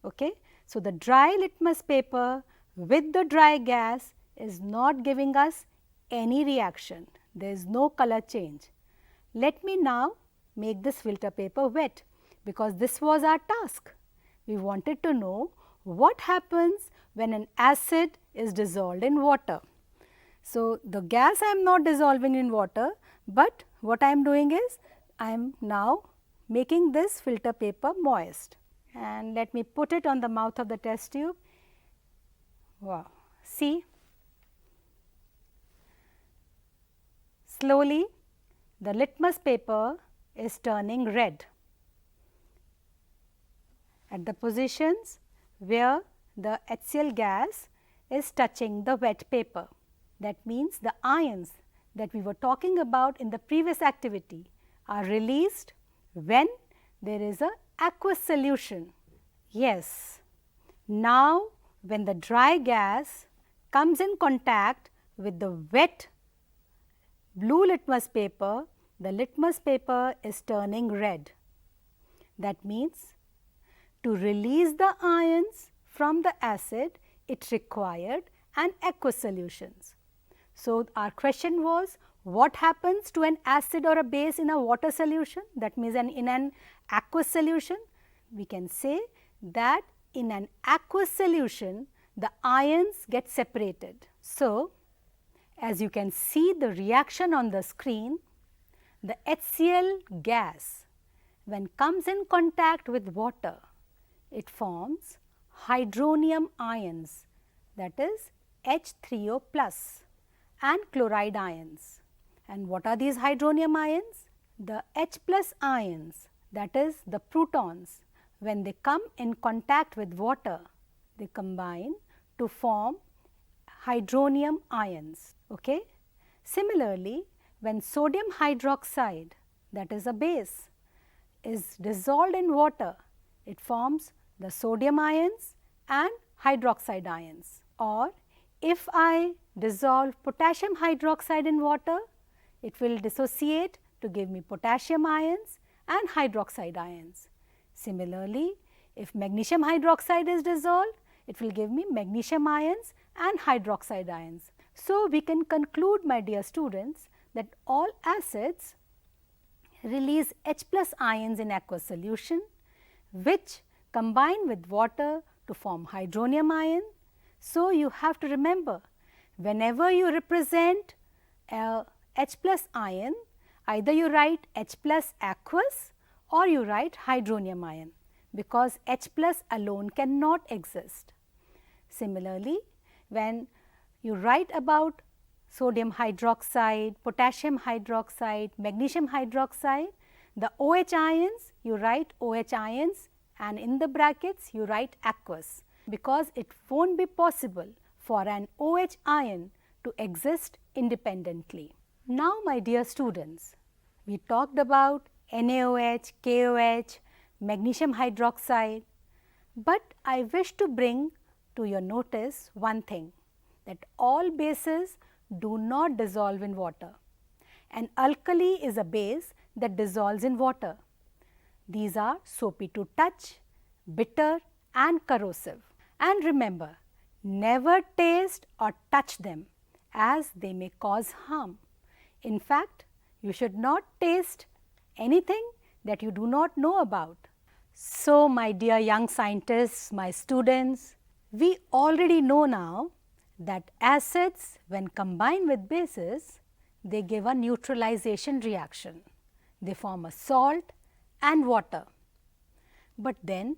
Okay. So, the dry litmus paper with the dry gas is not giving us any reaction. There is no color change. Let me now make this filter paper wet, because this was our task. We wanted to know what happens when an acid is dissolved in water. So, the gas I am not dissolving in water, but what I am doing is I am now making this filter paper moist, and let me put it on the mouth of the test tube. Wow, see, slowly the litmus paper is turning red at the positions where the HCl gas is touching the wet paper. That means the ions that we were talking about in the previous activity are released when there is a aqueous solution. Yes, now when the dry gas comes in contact with the wet blue litmus paper, the litmus paper is turning red. That means to release the ions from the acid, it required an aqueous solutions. So, our question was, what happens to an acid or a base in a water solution? That means in an aqueous solution. We can say that in an aqueous solution, the ions get separated. So, as you can see the reaction on the screen, the HCl gas, when comes in contact with water, it forms hydronium ions, that is H3O plus, and chloride ions. And what are these hydronium ions? The H plus ions, that is the protons, when they come in contact with water, they combine to form hydronium ions. Okay? Similarly, when sodium hydroxide, that is a base, is dissolved in water, it forms the sodium ions and hydroxide ions. Or if I dissolve potassium hydroxide in water, it will dissociate to give me potassium ions and hydroxide ions. Similarly, if magnesium hydroxide is dissolved, it will give me magnesium ions and hydroxide ions. So, we can conclude, my dear students, that all acids release H plus ions in aqueous solution, which combine with water to form hydronium ion. So, you have to remember, whenever you represent a H plus ion, either you write H plus aqueous or you write hydronium ion, because H plus alone cannot exist. Similarly, when you write about sodium hydroxide, potassium hydroxide, magnesium hydroxide, the OH ions, you write OH ions, and in the brackets you write aqueous, because it won't be possible for an OH ion to exist independently. Now, my dear students, we talked about NaOH, KOH, magnesium hydroxide, but I wish to bring to your notice one thing, that all bases do not dissolve in water. An alkali is a base that dissolves in water. These are soapy to touch, bitter and corrosive. And remember, never taste or touch them as they may cause harm. In fact, you should not taste anything that you do not know about. So, my dear young scientists, my students, we already know now that acids, when combined with bases, they give a neutralization reaction. They form a salt and water. But then,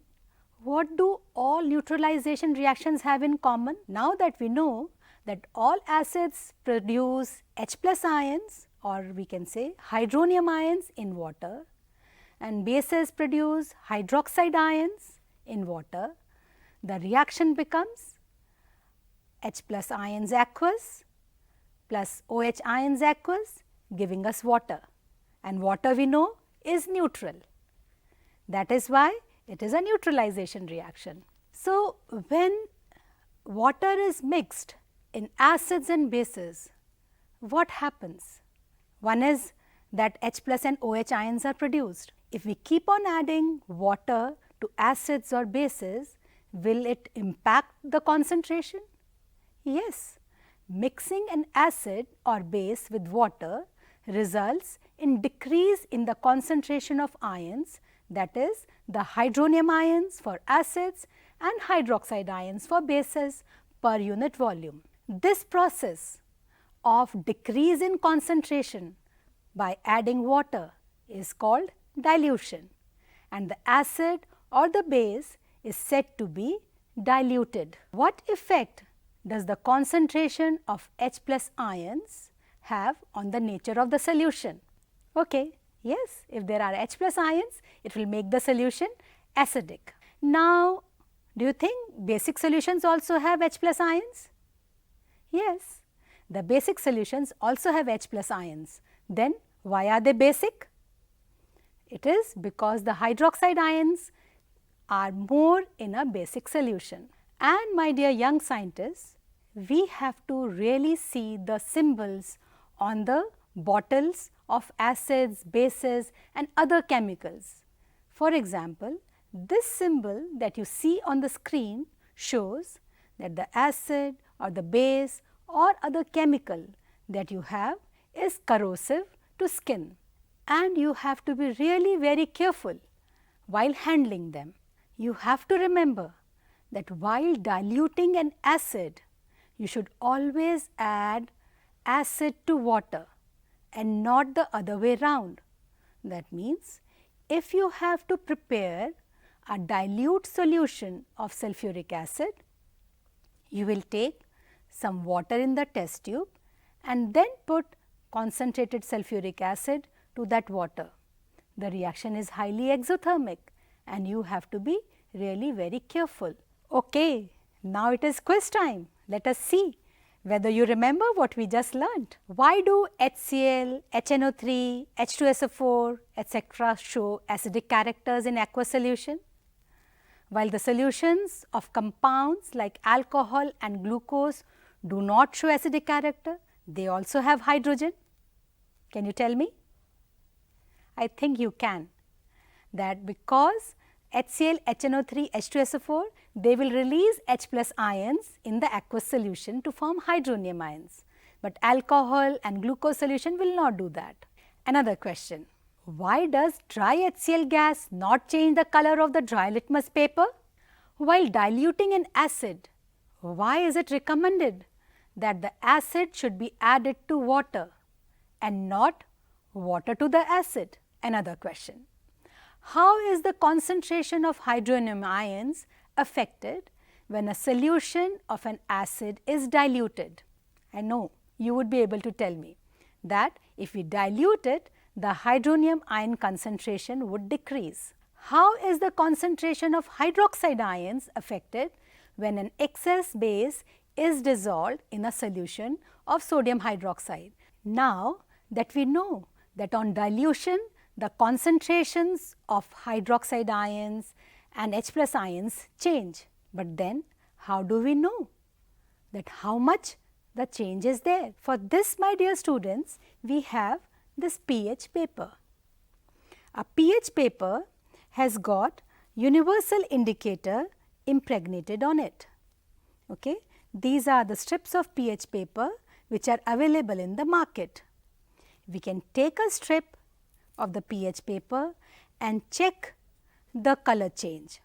what do all neutralization reactions have in common? Now that we know that all acids produce H plus ions, or we can say hydronium ions in water, and bases produce hydroxide ions in water, the reaction becomes H plus ions aqueous plus OH ions aqueous, giving us water, and water we know is neutral. That is why it is a neutralization reaction. So, when water is mixed in acids and bases, what happens? One is that H plus and OH ions are produced. If we keep on adding water to acids or bases, will it impact the concentration? Yes. Mixing an acid or base with water results in decrease in the concentration of ions, that is the hydronium ions for acids and hydroxide ions for bases per unit volume. This process of decrease in concentration by adding water is called dilution, and the acid or the base is said to be diluted. What effect does the concentration of H plus ions have on the nature of the solution? Okay, yes, if there are H plus ions, it will make the solution acidic. Now, do you think basic solutions also have H plus ions? Yes, the basic solutions also have H plus ions. Then why are they basic? It is because the hydroxide ions are more in a basic solution. And my dear young scientists, we have to really see the symbols on the bottles of acids, bases and other chemicals. For example, this symbol that you see on the screen shows that the acid or the base or other chemical that you have is corrosive to skin, and you have to be really very careful while handling them. You have to remember that while diluting an acid, you should always add acid to water and not the other way round. That means, if you have to prepare a dilute solution of sulfuric acid, you will take some water in the test tube and then put concentrated sulfuric acid to that water. The reaction is highly exothermic and you have to be really very careful. Okay, now it is quiz time. Let us see whether you remember what we just learnt. Why do HCl, HNO3, H2SO4 etc. show acidic characters in aqueous solution? While the solutions of compounds like alcohol and glucose do not show acidic character, they also have hydrogen. Can you tell me? I think you can. That because HCl, HNO3, H2SO4, they will release H plus ions in the aqueous solution to form hydronium ions, but alcohol and glucose solution will not do that. Another question, why does dry HCl gas not change the color of the dry litmus paper? While diluting an acid, why is it recommended that the acid should be added to water and not water to the acid? Another question, how is the concentration of hydronium ions affected when a solution of an acid is diluted? I know you would be able to tell me that if we dilute it, the hydronium ion concentration would decrease. How is the concentration of hydroxide ions affected when an excess base is dissolved in a solution of sodium hydroxide. Now that we know that on dilution the concentrations of hydroxide ions and H plus ions change, but then how do we know that how much the change is there? For this, my dear students, we have this pH paper. A pH paper has got universal indicator impregnated on it. Okay? These are the strips of pH paper which are available in the market. We can take a strip of the pH paper and check the color change.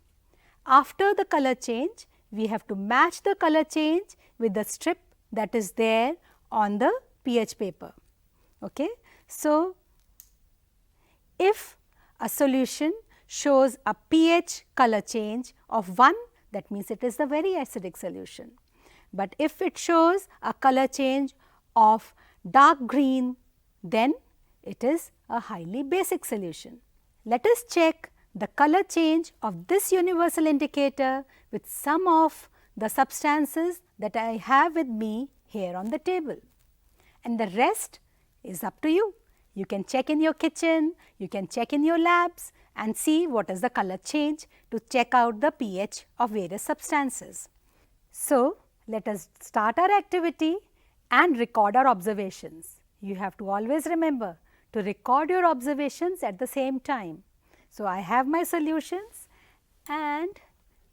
After the color change, we have to match the color change with the strip that is there on the pH paper. Okay? So, if a solution shows a pH color change of 1, that means it is a very acidic solution. But if it shows a color change of dark green, then it is a highly basic solution. Let us check the color change of this universal indicator with some of the substances that I have with me here on the table, and the rest is up to you. You can check in your kitchen, you can check in your labs and see what is the color change to check out the pH of various substances. So, let us start our activity and record our observations. You have to always remember to record your observations at the same time. So, I have my solutions and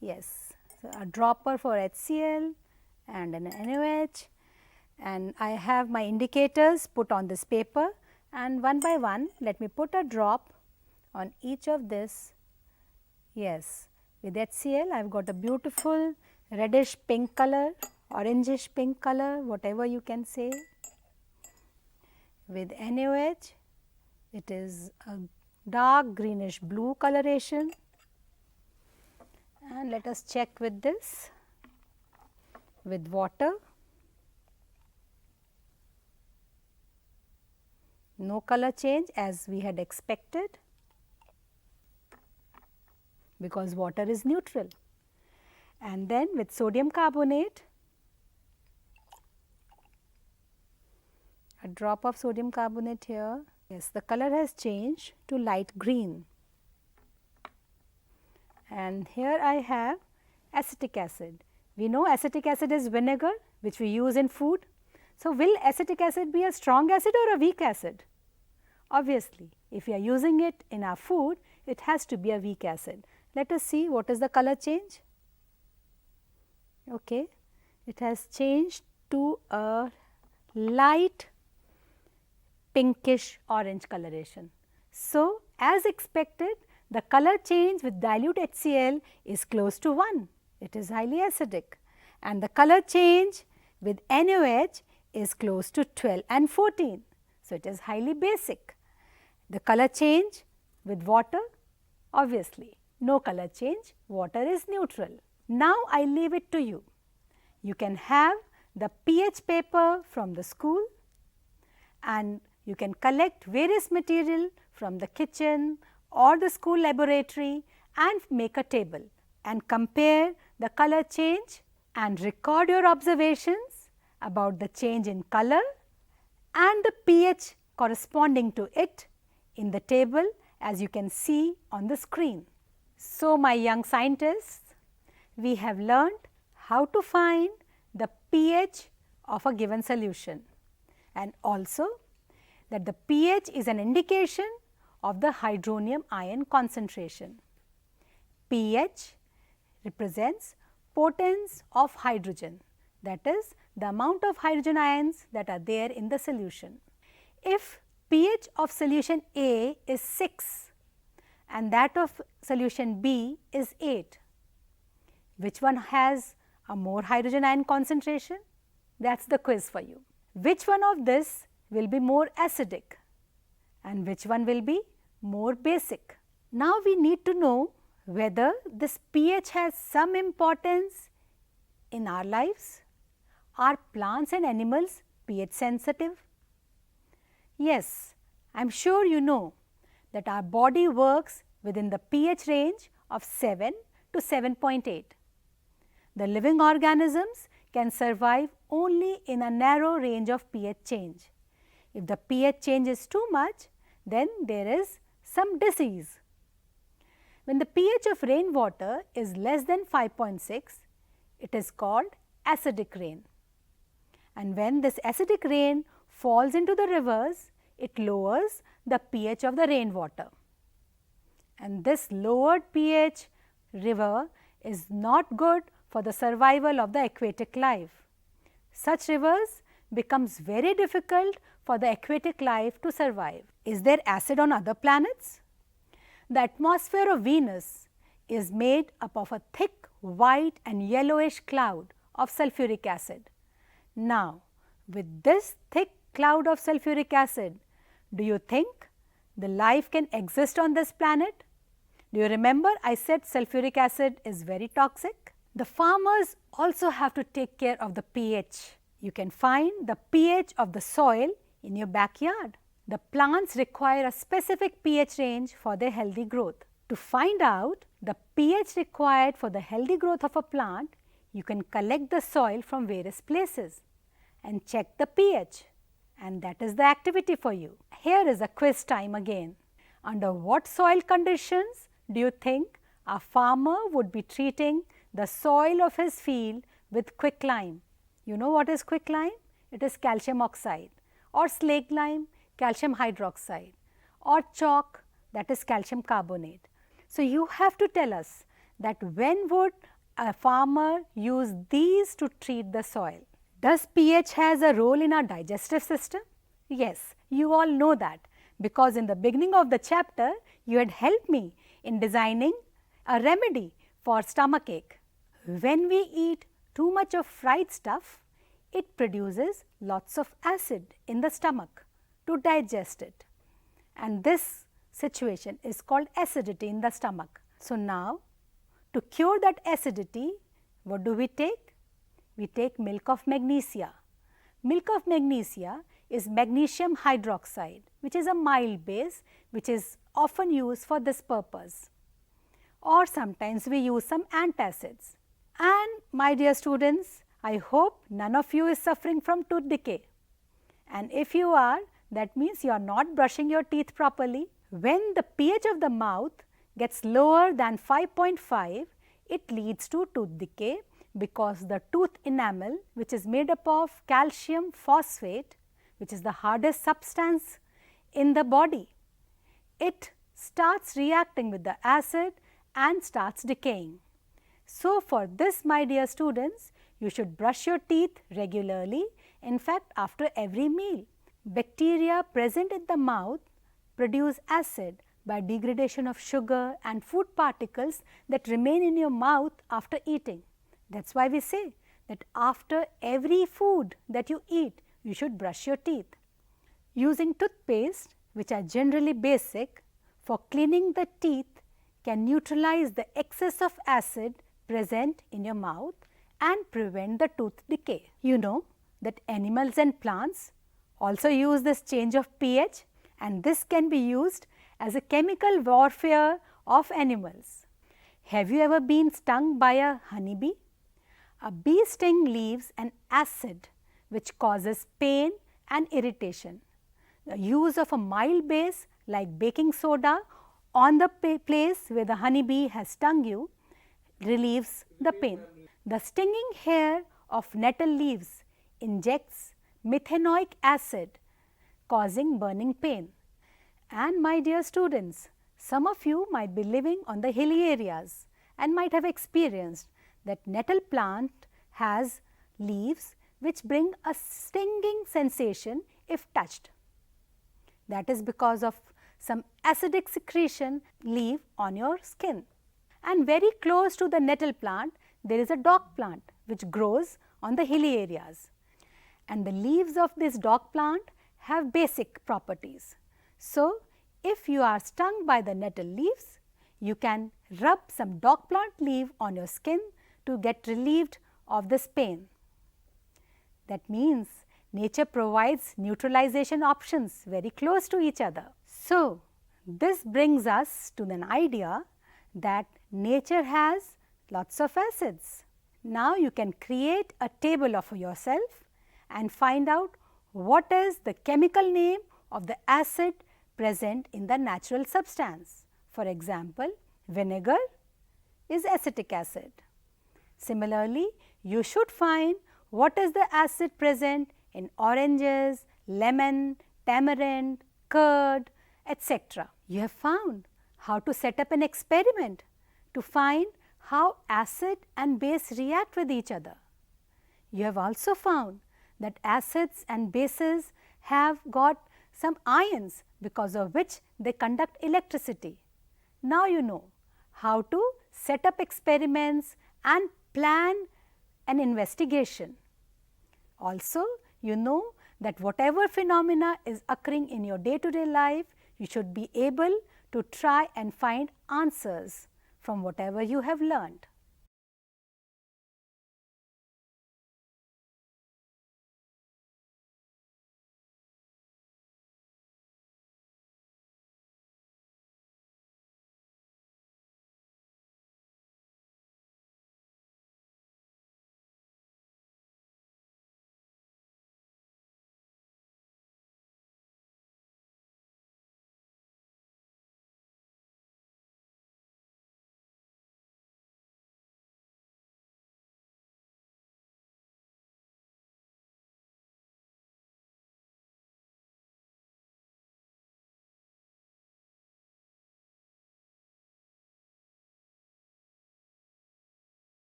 yes, so a dropper for HCl and an NaOH, and I have my indicators put on this paper, and one by one let me put a drop on each of this. Yes, with HCl I have got a beautiful reddish pink color, orangish pink color, whatever you can say. With NaOH it is a dark greenish blue coloration, and let us check with this. With water, no color change as we had expected, because water is neutral. And then with sodium carbonate, a drop of sodium carbonate here. Yes, the color has changed to light green, and here I have acetic acid. We know acetic acid is vinegar which we use in food. So, will acetic acid be a strong acid or a weak acid? Obviously, if we are using it in our food, it has to be a weak acid. Let us see what is the color change. Okay, it has changed to a light pinkish orange coloration. So, as expected, the color change with dilute HCl is close to 1. It is highly acidic, and the color change with NaOH is close to 12 and 14. So, it is highly basic. The color change with water, obviously no color change, water is neutral. Now, I leave it to you. You can have the pH paper from the school, and you can collect various material from the kitchen or the school laboratory and make a table and compare the color change and record your observations about the change in color and the pH corresponding to it in the table as you can see on the screen. So, my young scientists, we have learned how to find the pH of a given solution, and also that the pH is an indication of the hydronium ion concentration. pH represents potence of hydrogen, that is the amount of hydrogen ions that are there in the solution. If pH of solution A is 6 and that of solution B is 8, which one has a more hydrogen ion concentration? That is the quiz for you. Which one of this will be more acidic and which one will be more basic? Now, we need to know whether this pH has some importance in our lives. Are plants and animals pH sensitive? Yes, I am sure you know that our body works within the pH range of 7 to 7.8. The living organisms can survive only in a narrow range of pH change. If the pH change is too much, then there is some disease. When the pH of rainwater is less than 5.6, it is called acidic rain. And when this acidic rain falls into the rivers, it lowers the pH of the rainwater. And this lowered pH river is not good for the survival of the aquatic life. Such rivers becomes very difficult for the aquatic life to survive. Is there acid on other planets? The atmosphere of Venus is made up of a thick white and yellowish cloud of sulfuric acid. Now, with this thick cloud of sulfuric acid, do you think the life can exist on this planet? Do you remember I said sulfuric acid is very toxic? The farmers also have to take care of the pH. You can find the pH of the soil in your backyard. The plants require a specific pH range for their healthy growth. To find out the pH required for the healthy growth of a plant, you can collect the soil from various places and check the pH, and that is the activity for you. Here is a quiz time again. Under what soil conditions do you think a farmer would be treating the soil of his field with quicklime? You know what is quicklime? It is calcium oxide, or slaked lime, calcium hydroxide, or chalk, that is calcium carbonate. So, you have to tell us that when would a farmer use these to treat the soil? Does pH has a role in our digestive system? Yes, you all know that, because in the beginning of the chapter, you had helped me in designing a remedy for stomachache. When we eat too much of fried stuff, it produces lots of acid in the stomach to digest it, and this situation is called acidity in the stomach. So, now to cure that acidity, what do we take? We take milk of magnesia. Milk of magnesia is magnesium hydroxide, which is a mild base which is often used for this purpose, or sometimes we use some antacids. And my dear students, I hope none of you is suffering from tooth decay, and if you are, that means you are not brushing your teeth properly. When the pH of the mouth gets lower than 5.5, it leads to tooth decay, because the tooth enamel, which is made up of calcium phosphate, which is the hardest substance in the body, it starts reacting with the acid and starts decaying. So, for this, my dear students, you should brush your teeth regularly, in fact after every meal. Bacteria present in the mouth produce acid by degradation of sugar and food particles that remain in your mouth after eating. That is why we say that after every food that you eat, you should brush your teeth. Using toothpaste, which are generally basic, for cleaning the teeth can neutralize the excess of acid present in your mouth and prevent the tooth decay. You know that animals and plants also use this change of pH, and this can be used as a chemical warfare of animals. Have you ever been stung by a honeybee? A bee sting leaves an acid which causes pain and irritation. The use of a mild base like baking soda on the place where the honeybee has stung you relieves the pain. The stinging hair of nettle leaves injects methanoic acid, causing burning pain. And my dear students, some of you might be living on the hilly areas and might have experienced that nettle plant has leaves which bring a stinging sensation if touched. That is because of some acidic secretion leave on your skin. And very close to the nettle plant, there is a dock plant which grows on the hilly areas. And the leaves of this dock plant have basic properties. So, if you are stung by the nettle leaves, you can rub some dock plant leaf on your skin to get relieved of this pain. That means nature provides neutralization options very close to each other. So, this brings us to an idea that nature has lots of acids. Now you can create a table of yourself and find out what is the chemical name of the acid present in the natural substance. For example, vinegar is acetic acid. Similarly, you should find what is the acid present in oranges, lemon, tamarind, curd, etc. You have found how to set up an experiment to find how acid and base react with each other. You have also found that acids and bases have got some ions because of which they conduct electricity. Now you know how to set up experiments and plan an investigation. Also, you know that whatever phenomena is occurring in your day-to-day life, you should be able to try and find answers from whatever you have learned.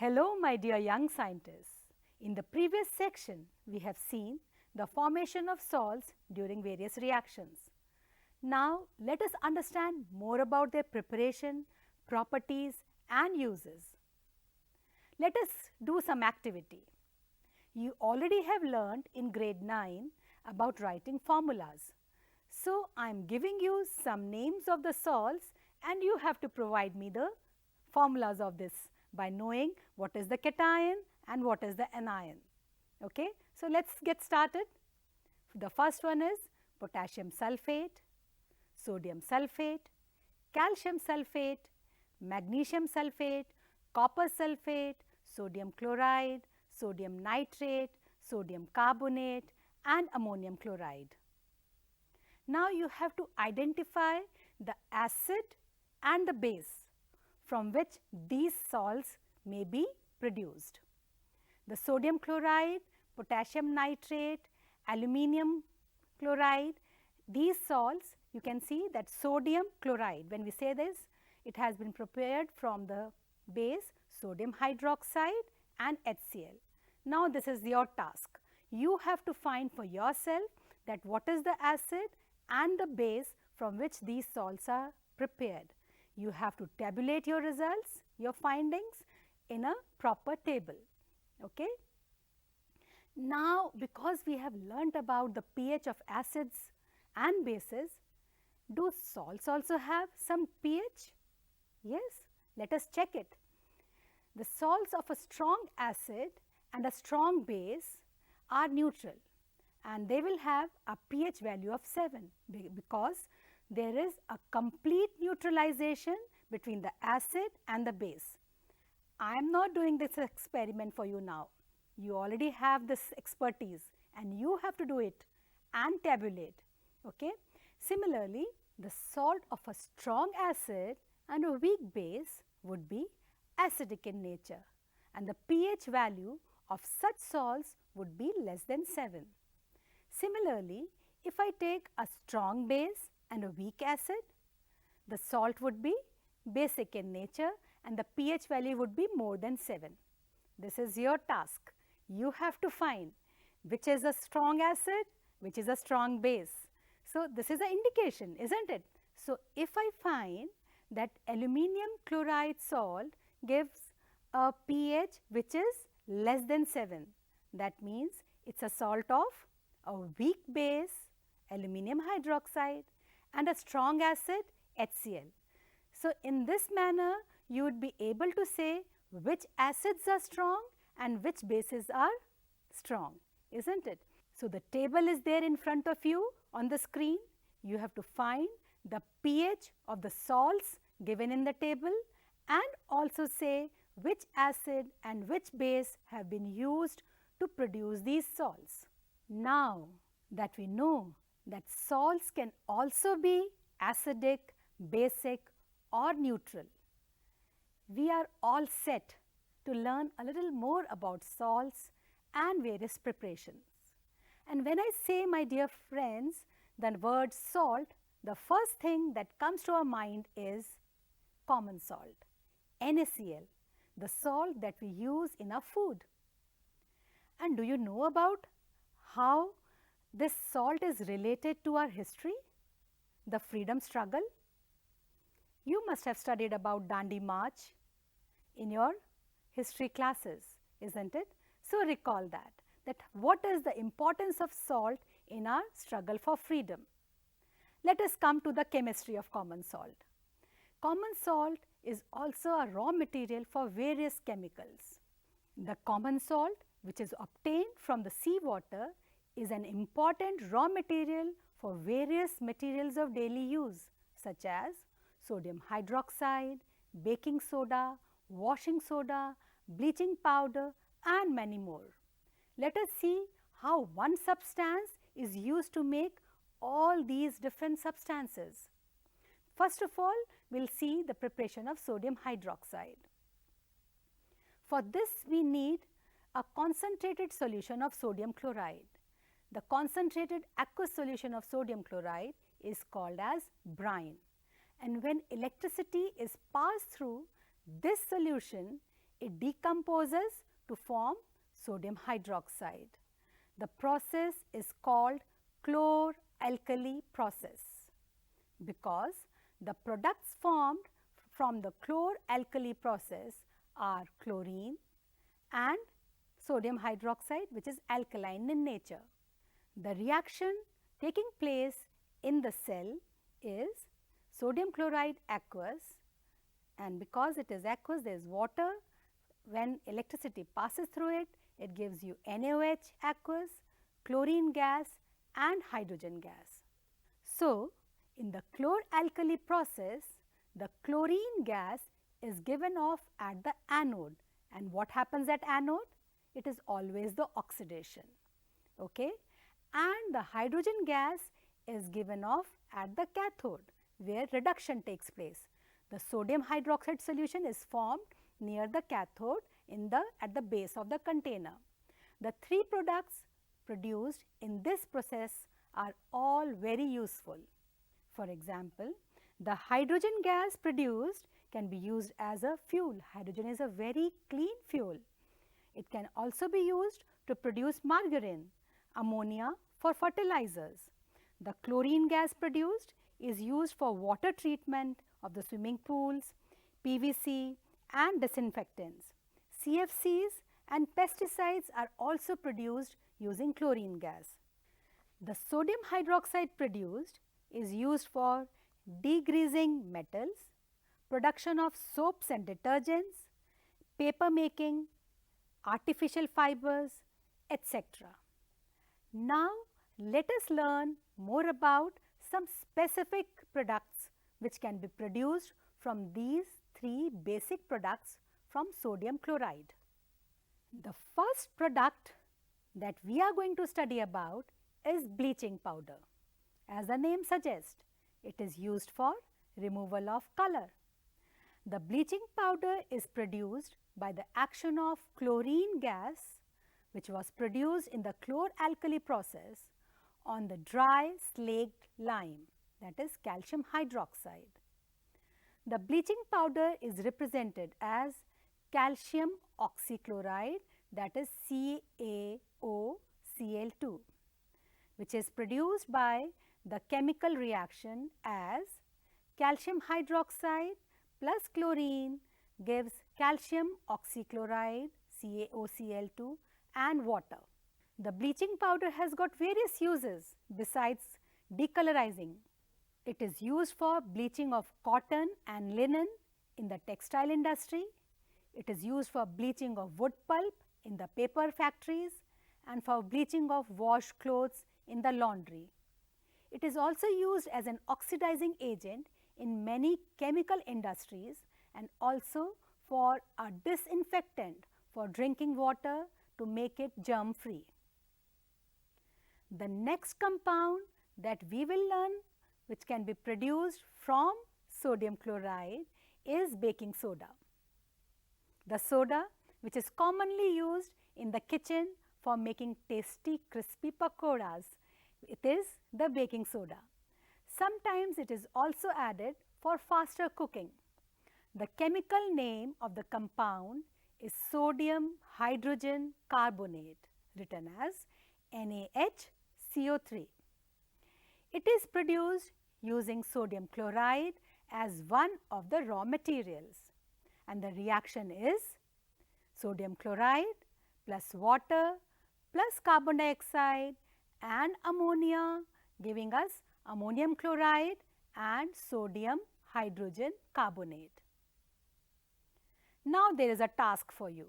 Hello, my dear young scientists. In the previous section, we have seen the formation of salts during various reactions. Now, let us understand more about their preparation, properties and uses. Let us do some activity. You already have learned in grade 9 about writing formulas. So, I am giving you some names of the salts and you have to provide me the formulas of this by knowing what is the cation and what is the anion. Okay? So, let us get started. The first one is potassium sulphate, sodium sulphate, calcium sulphate, magnesium sulphate, copper sulphate, sodium chloride, sodium nitrate, sodium carbonate and ammonium chloride. Now, you have to identify the acid and the base from which these salts may be produced. The sodium chloride, potassium nitrate, aluminium chloride, these salts you can see that sodium chloride, when we say this, it has been prepared from the base sodium hydroxide and HCl. Now, this is your task. You have to find for yourself that what is the acid and the base from which these salts are prepared. You have to tabulate your results, your findings in a proper table. Okay? Now, because we have learnt about the pH of acids and bases, do salts also have some pH? Yes, let us check it. The salts of a strong acid and a strong base are neutral and they will have a pH value of 7 because there is a complete neutralization between the acid and the base. I am not doing this experiment for you now. You already have this expertise and you have to do it and tabulate. Okay? Similarly, the salt of a strong acid and a weak base would be acidic in nature and the pH value of such salts would be less than 7. Similarly, if I take a strong base and a weak acid, the salt would be basic in nature and the pH value would be more than 7. This is your task. You have to find which is a strong acid, which is a strong base. So, this is an indication, isn't it? So, if I find that aluminium chloride salt gives a pH which is less than 7, that means it is a salt of a weak base, aluminium hydroxide and a strong acid, HCl. So, in this manner, you would be able to say which acids are strong and which bases are strong, isn't it? So, the table is there in front of you on the screen. You have to find the pH of the salts given in the table and also say which acid and which base have been used to produce these salts. Now that we know that salts can also be acidic, basic or neutral, we are all set to learn a little more about salts and various preparations. And when I say, my dear friends, the word salt, the first thing that comes to our mind is common salt, NaCl, the salt that we use in our food. And do you know about how this salt is related to our history, the freedom struggle? You must have studied about Dandi March in your history classes, isn't it? So recall that what is the importance of salt in our struggle for freedom. Let us come to the chemistry of common salt. Common salt is also a raw material for various chemicals. The common salt, which is obtained from the seawater, is an important raw material for various materials of daily use, such as sodium hydroxide, baking soda, washing soda, bleaching powder and many more. Let us see how one substance is used to make all these different substances. First of all, we will see the preparation of sodium hydroxide. For this, we need a concentrated solution of sodium chloride. The concentrated aqueous solution of sodium chloride is called as brine. And when electricity is passed through this solution, it decomposes to form sodium hydroxide. The process is called chlor-alkali process because the products formed from the chlor-alkali process are chlorine and sodium hydroxide, which is alkaline in nature. The reaction taking place in the cell is sodium chloride aqueous, and because it is aqueous, there is water. When electricity passes through it, it gives you NaOH aqueous, chlorine gas and hydrogen gas. So, in the chlor-alkali process, the chlorine gas is given off at the anode. And what happens at anode? It is always the oxidation. Okay? And the hydrogen gas is given off at the cathode, where reduction takes place. The sodium hydroxide solution is formed near the cathode at the base of the container. The three products produced in this process are all very useful. For example, the hydrogen gas produced can be used as a fuel. Hydrogen is a very clean fuel. It can also be used to produce margarine, ammonia for fertilizers. The chlorine gas produced is used for water treatment of the swimming pools, PVC and disinfectants. CFCs and pesticides are also produced using chlorine gas. The sodium hydroxide produced is used for degreasing metals, production of soaps and detergents, paper making, artificial fibers, etc. Now, let us learn more about some specific products which can be produced from these three basic products from sodium chloride. The first product that we are going to study about is bleaching powder. As the name suggests, it is used for removal of color. The bleaching powder is produced by the action of chlorine gas, which was produced in the chlor-alkali process on the dry slaked lime, that is calcium hydroxide. The bleaching powder is represented as calcium oxychloride, that is CaOCl2, which is produced by the chemical reaction as calcium hydroxide plus chlorine gives calcium oxychloride, CaOCl2 and water. The bleaching powder has got various uses besides decolorizing. It is used for bleaching of cotton and linen in the textile industry. It is used for bleaching of wood pulp in the paper factories and for bleaching of washed clothes in the laundry. It is also used as an oxidizing agent in many chemical industries and also for a disinfectant for drinking water to make it germ free. The next compound that we will learn, which can be produced from sodium chloride, is baking soda. The soda which is commonly used in the kitchen for making tasty crispy pakoras, it is the baking soda. Sometimes it is also added for faster cooking. The chemical name of the compound is sodium hydrogen carbonate, written as NaHCO3. It is produced using sodium chloride as one of the raw materials, and the reaction is sodium chloride plus water plus carbon dioxide and ammonia, giving us ammonium chloride and sodium hydrogen carbonate. Now there is a task for you.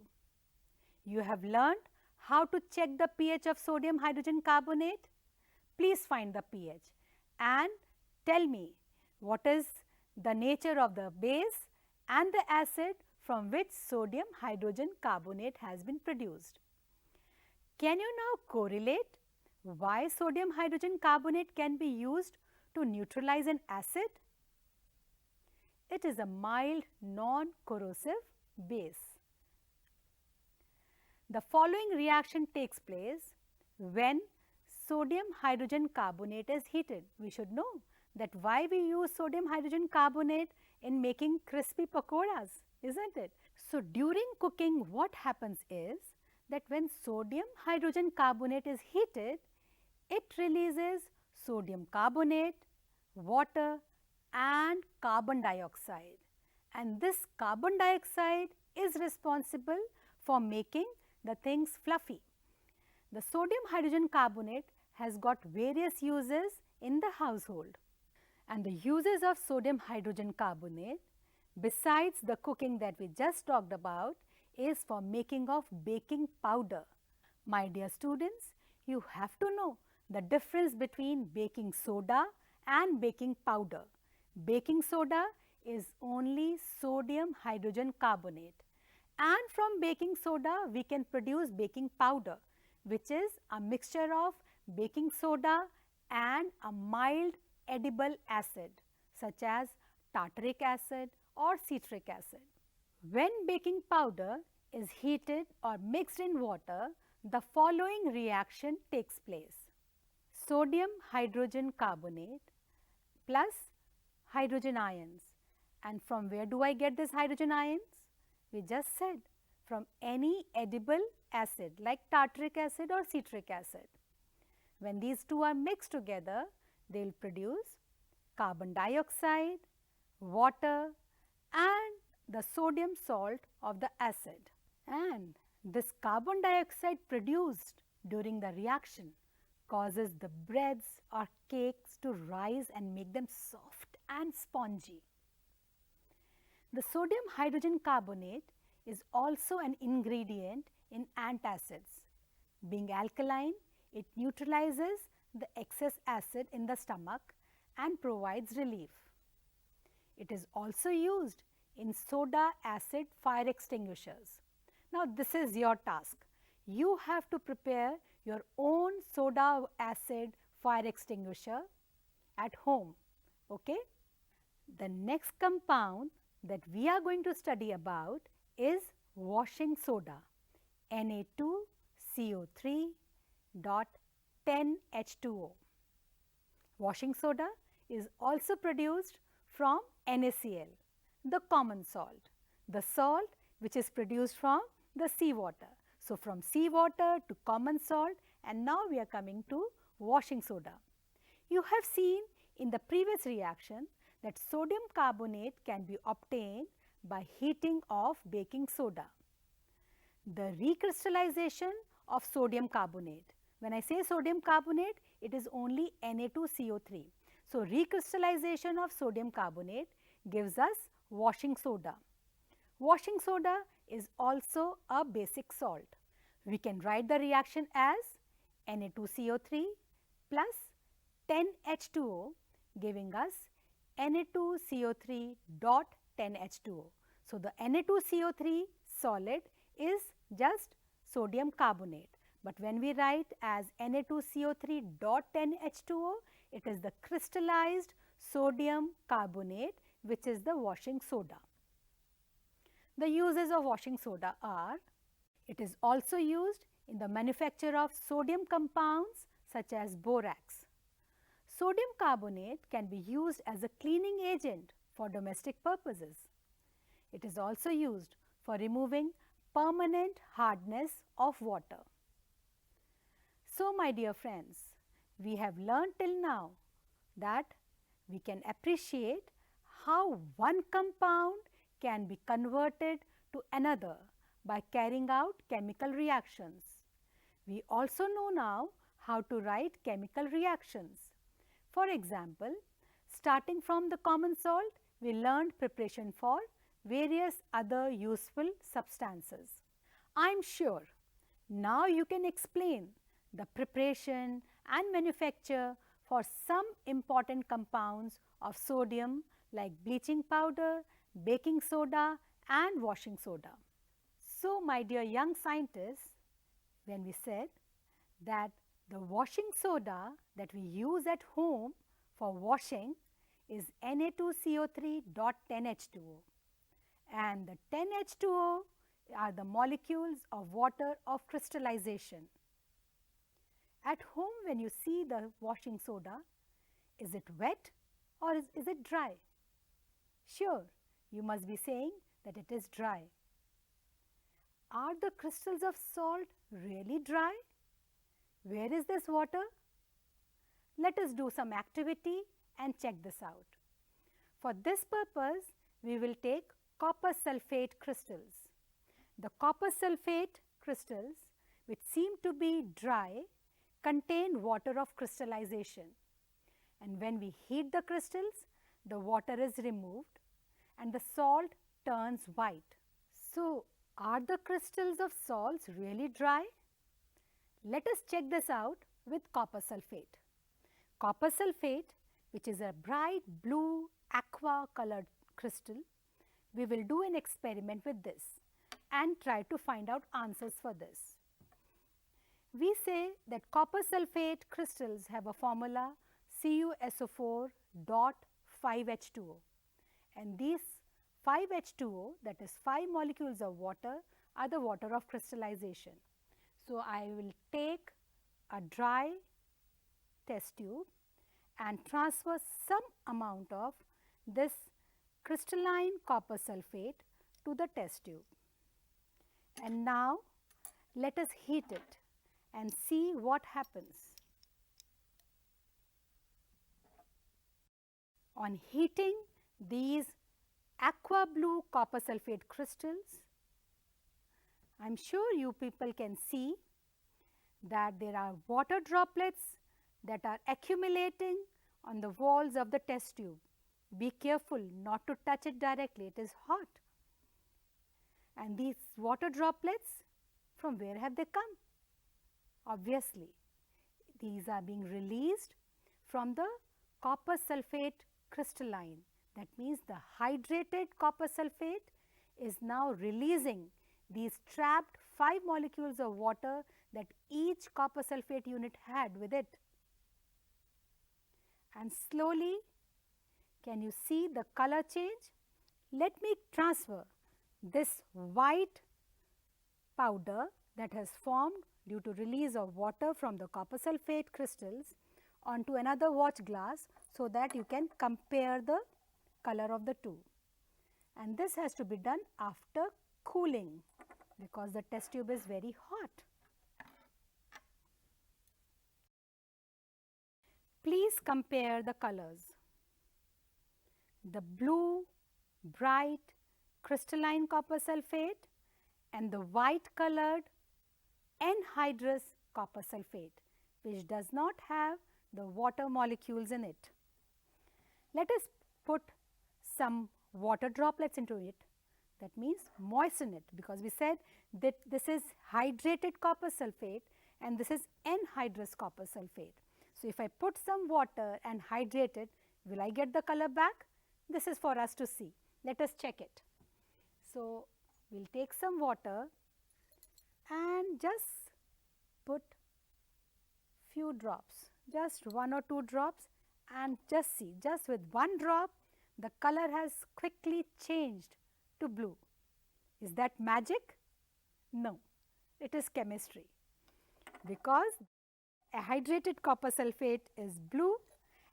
You have learned how to check the pH of sodium hydrogen carbonate. Please find the pH and tell me what is the nature of the base and the acid from which sodium hydrogen carbonate has been produced. Can you now correlate why sodium hydrogen carbonate can be used to neutralize an acid? It is a mild non-corrosive base. The following reaction takes place when sodium hydrogen carbonate is heated. We should know that why we use sodium hydrogen carbonate in making crispy pakoras, isn't it? So during cooking, what happens is that when sodium hydrogen carbonate is heated, it releases sodium carbonate, water and carbon dioxide, and this carbon dioxide is responsible for making the things fluffy. The sodium hydrogen carbonate has got various uses in the household, and the uses of sodium hydrogen carbonate besides the cooking that we just talked about is for making of baking powder. My dear students, you have to know the difference between baking soda and baking powder. Baking soda is only sodium hydrogen carbonate, and from baking soda we can produce baking powder, which is a mixture of baking soda and a mild edible acid such as tartaric acid or citric acid. When baking powder is heated or mixed in water, the following reaction takes place. Sodium hydrogen carbonate plus hydrogen ions. And from where do I get this hydrogen ions? We just said from any edible acid like tartaric acid or citric acid. When these two are mixed together, they will produce carbon dioxide, water and the sodium salt of the acid. And this carbon dioxide produced during the reaction causes the breads or cakes to rise and make them soft and spongy. The sodium hydrogen carbonate is also an ingredient in antacids. Being alkaline, it neutralizes the excess acid in the stomach and provides relief. It is also used in soda acid fire extinguishers. Now this is your task. You have to prepare your own soda acid fire extinguisher at home. Okay? The next compound that we are going to study about is washing soda, Na2CO3.10H2O. Washing soda is also produced from NaCl, the common salt, the salt which is produced from the seawater. So from seawater to common salt, and now we are coming to washing soda. You have seen in the previous reaction that sodium carbonate can be obtained by heating of baking soda. The recrystallization of sodium carbonate. When I say sodium carbonate, it is only Na2CO3. So recrystallization of sodium carbonate gives us washing soda. Washing soda is also a basic salt. We can write the reaction as Na2CO3 plus 10H2O giving us Na2CO3 dot 10H2O. So, the Na2CO3 solid is just sodium carbonate, but when we write as Na2CO3 dot 10H2O, it is the crystallized sodium carbonate, which is the washing soda. The uses of washing soda are: it is also used in the manufacture of sodium compounds such as borax. Sodium carbonate can be used as a cleaning agent for domestic purposes. It is also used for removing permanent hardness of water. So, my dear friends, we have learned till now that we can appreciate how one compound can be converted to another by carrying out chemical reactions. We also know now how to write chemical reactions. For example, starting from the common salt, we learned preparation for various other useful substances. I am sure now you can explain the preparation and manufacture for some important compounds of sodium like bleaching powder, baking soda and washing soda. So, my dear young scientists, when we said that the washing soda that we use at home for washing is Na2CO3 dot 10H2O, and the 10H2O are the molecules of water of crystallization. At home, when you see the washing soda, is it wet or is it dry? Sure, you must be saying that it is dry. Are the crystals of salt really dry? Where is this water? Let us do some activity and check this out. For this purpose, we will take copper sulfate crystals. The copper sulfate crystals, which seem to be dry, contain water of crystallization. And when we heat the crystals, the water is removed and the salt turns white. So, are the crystals of salts really dry? Let us check this out with copper sulfate. Copper sulfate, which is a bright blue aqua colored crystal, we will do an experiment with this and try to find out answers for this. We say that copper sulfate crystals have a formula CuSO4 dot 5H2O, and these 5H2O, that is 5 molecules of water, are the water of crystallization. So, I will take a dry test tube and transfer some amount of this crystalline copper sulfate to the test tube. And now, let us heat it and see what happens. On heating these aqua blue copper sulfate crystals, I am sure you people can see that there are water droplets that are accumulating on the walls of the test tube. Be careful not to touch it directly, it is hot. And these water droplets, from where have they come? Obviously, these are being released from the copper sulfate crystalline. That means the hydrated copper sulfate is now releasing these trapped 5 molecules of water that each copper sulfate unit had with it. And slowly, can you see the color change? Let me transfer this white powder that has formed due to release of water from the copper sulfate crystals onto another watch glass, so that you can compare the color of the two. And this has to be done after cooling, because the test tube is very hot. Please compare the colors. The blue, bright, crystalline copper sulfate and the white colored anhydrous copper sulfate, which does not have the water molecules in it. Let us put some water droplets into it. That means moisten it, because we said that this is hydrated copper sulfate and this is anhydrous copper sulfate. So, if I put some water and hydrate it, will I get the color back? This is for us to see. Let us check it. So, we will take some water and just put few drops, just 1 or 2 drops, and just see, just with one drop the color has quickly changed to blue. Is that magic? No, it is chemistry, because a hydrated copper sulfate is blue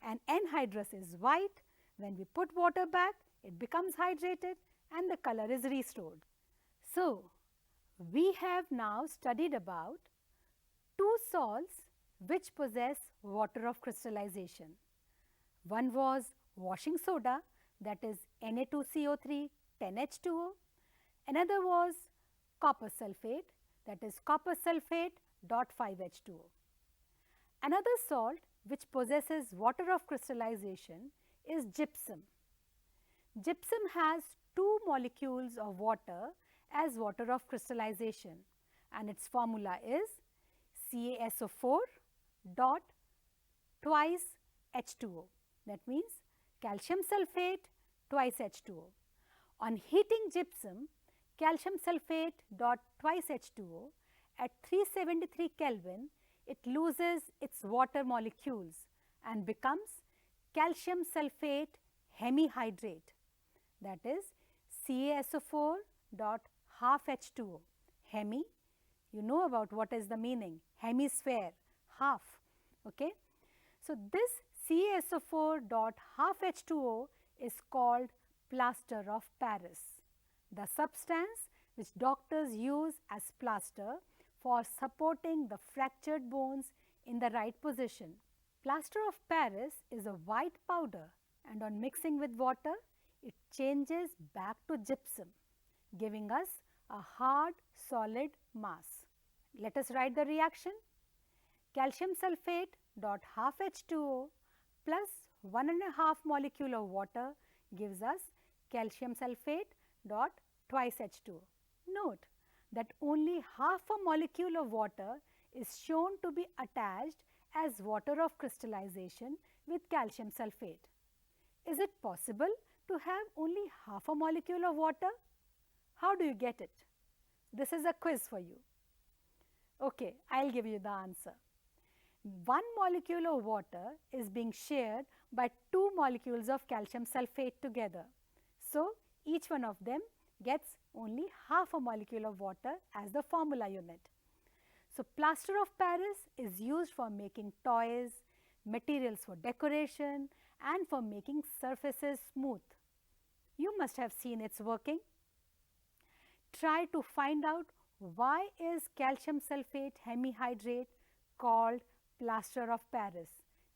and anhydrous is white. When we put water back, it becomes hydrated and the color is restored. So, we have now studied about two salts which possess water of crystallization. One was washing soda, that is Na2CO3 10H2O. Another was copper sulfate, that is copper sulfate dot 5H2O. Another salt which possesses water of crystallization is gypsum. Gypsum has two molecules of water as water of crystallization, and its formula is CaSO4 dot twice H2O. That means calcium sulfate twice H2O. On heating gypsum, calcium sulfate dot twice H2O at 373 Kelvin, it loses its water molecules and becomes calcium sulfate hemihydrate, that is CaSO4 dot half H2O. Hemi, you know about what is the meaning, hemisphere, half. Okay. So, this CaSO4 dot half H2O is called plaster of Paris, the substance which doctors use as plaster for supporting the fractured bones in the right position. Plaster of Paris is a white powder, and on mixing with water, it changes back to gypsum, giving us a hard solid mass. Let us write the reaction. Calcium sulfate dot half H2O plus 1.5 molecule of water gives us calcium sulfate dot twice H2O. Note that only half a molecule of water is shown to be attached as water of crystallization with calcium sulfate. Is it possible to have only half a molecule of water? How do you get it? This is a quiz for you. Okay, I'll give you the answer. One molecule of water is being shared by two molecules of calcium sulfate together. So, each one of them gets only half a molecule of water as the formula unit. So, plaster of Paris is used for making toys, materials for decoration, and for making surfaces smooth. You must have seen its working. Try to find out why is calcium sulfate hemihydrate called plaster of Paris,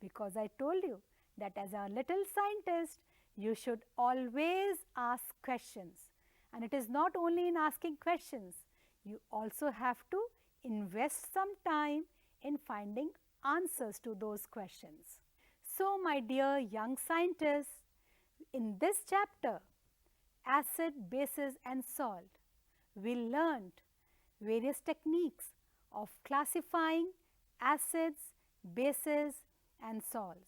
because I told you that as a little scientist, you should always ask questions. And it is not only in asking questions, you also have to invest some time in finding answers to those questions. So, my dear young scientists, in this chapter, acid, bases and salt, we learned various techniques of classifying acids, bases and salts.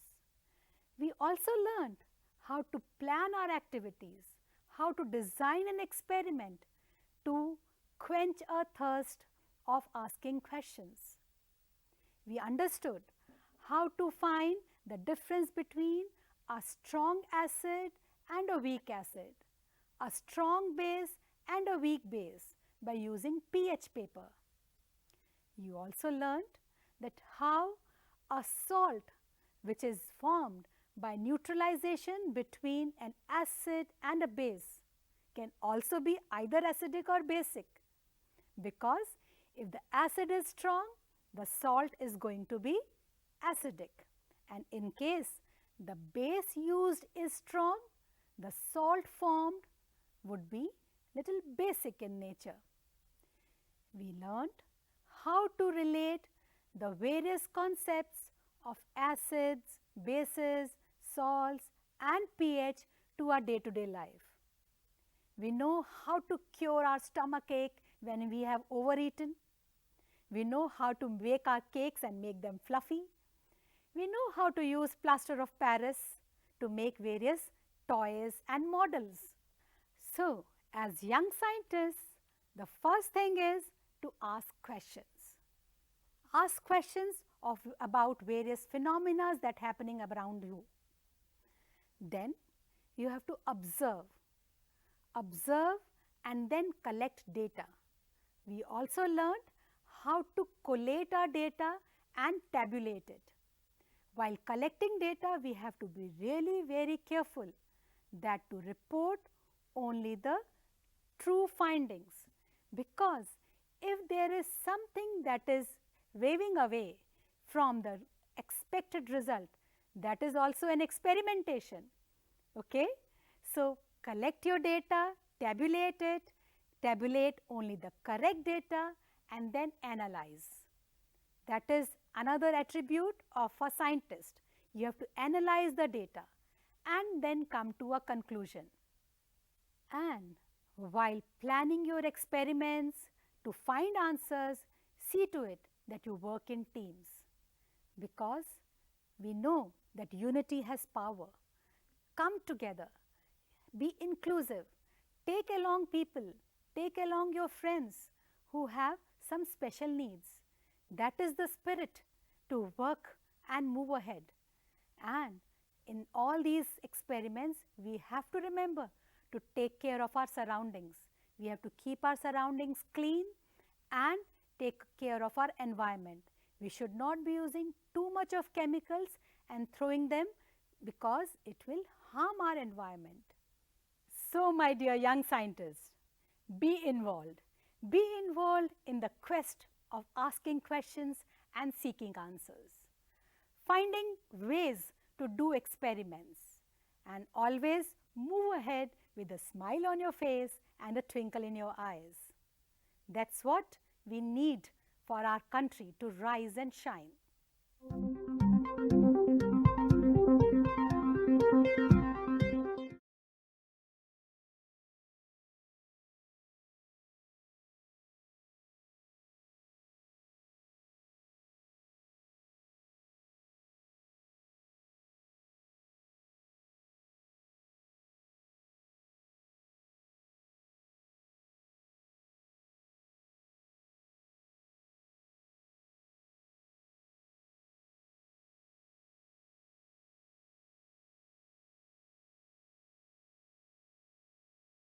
We also learned how to plan our activities, how to design an experiment to quench a thirst of asking questions. We understood how to find the difference between a strong acid and a weak acid, a strong base and a weak base by using pH paper. You also learned that how a salt which is formed by neutralization between an acid and a base can also be either acidic or basic, because if the acid is strong, the salt is going to be acidic, and in case the base used is strong, the salt formed would be little basic in nature. We learned how to relate the various concepts of acids, bases, salts and pH to our day-to-day life. We know how to cure our stomach ache when we have overeaten. We know how to bake our cakes and make them fluffy. We know how to use plaster of Paris to make various toys and models. So, as young scientists, the first thing is to ask questions. Ask questions about various phenomena that happening around you. Then you have to observe. Observe and then collect data. We also learned how to collate our data and tabulate it. While collecting data, we have to be really very careful that to report only the true findings, because if there is something that is waving away from the expected result, that is also an experimentation. Okay? So, collect your data, tabulate it, tabulate only the correct data and then analyze. That is another attribute of a scientist. You have to analyze the data and then come to a conclusion. And while planning your experiments to find answers, see to it that you work in teams, because we know that unity has power. Come together, be inclusive, take along people, take along your friends who have some special needs. That is the spirit to work and move ahead. And in all these experiments, we have to remember to take care of our surroundings. We have to keep our surroundings clean and take care of our environment. We should not be using too much of chemicals and throwing them, because it will harm our environment. So, my dear young scientists, be involved. Be involved in the quest of asking questions and seeking answers, finding ways to do experiments, and always move ahead with a smile on your face and a twinkle in your eyes. That's what we need for our country to rise and shine.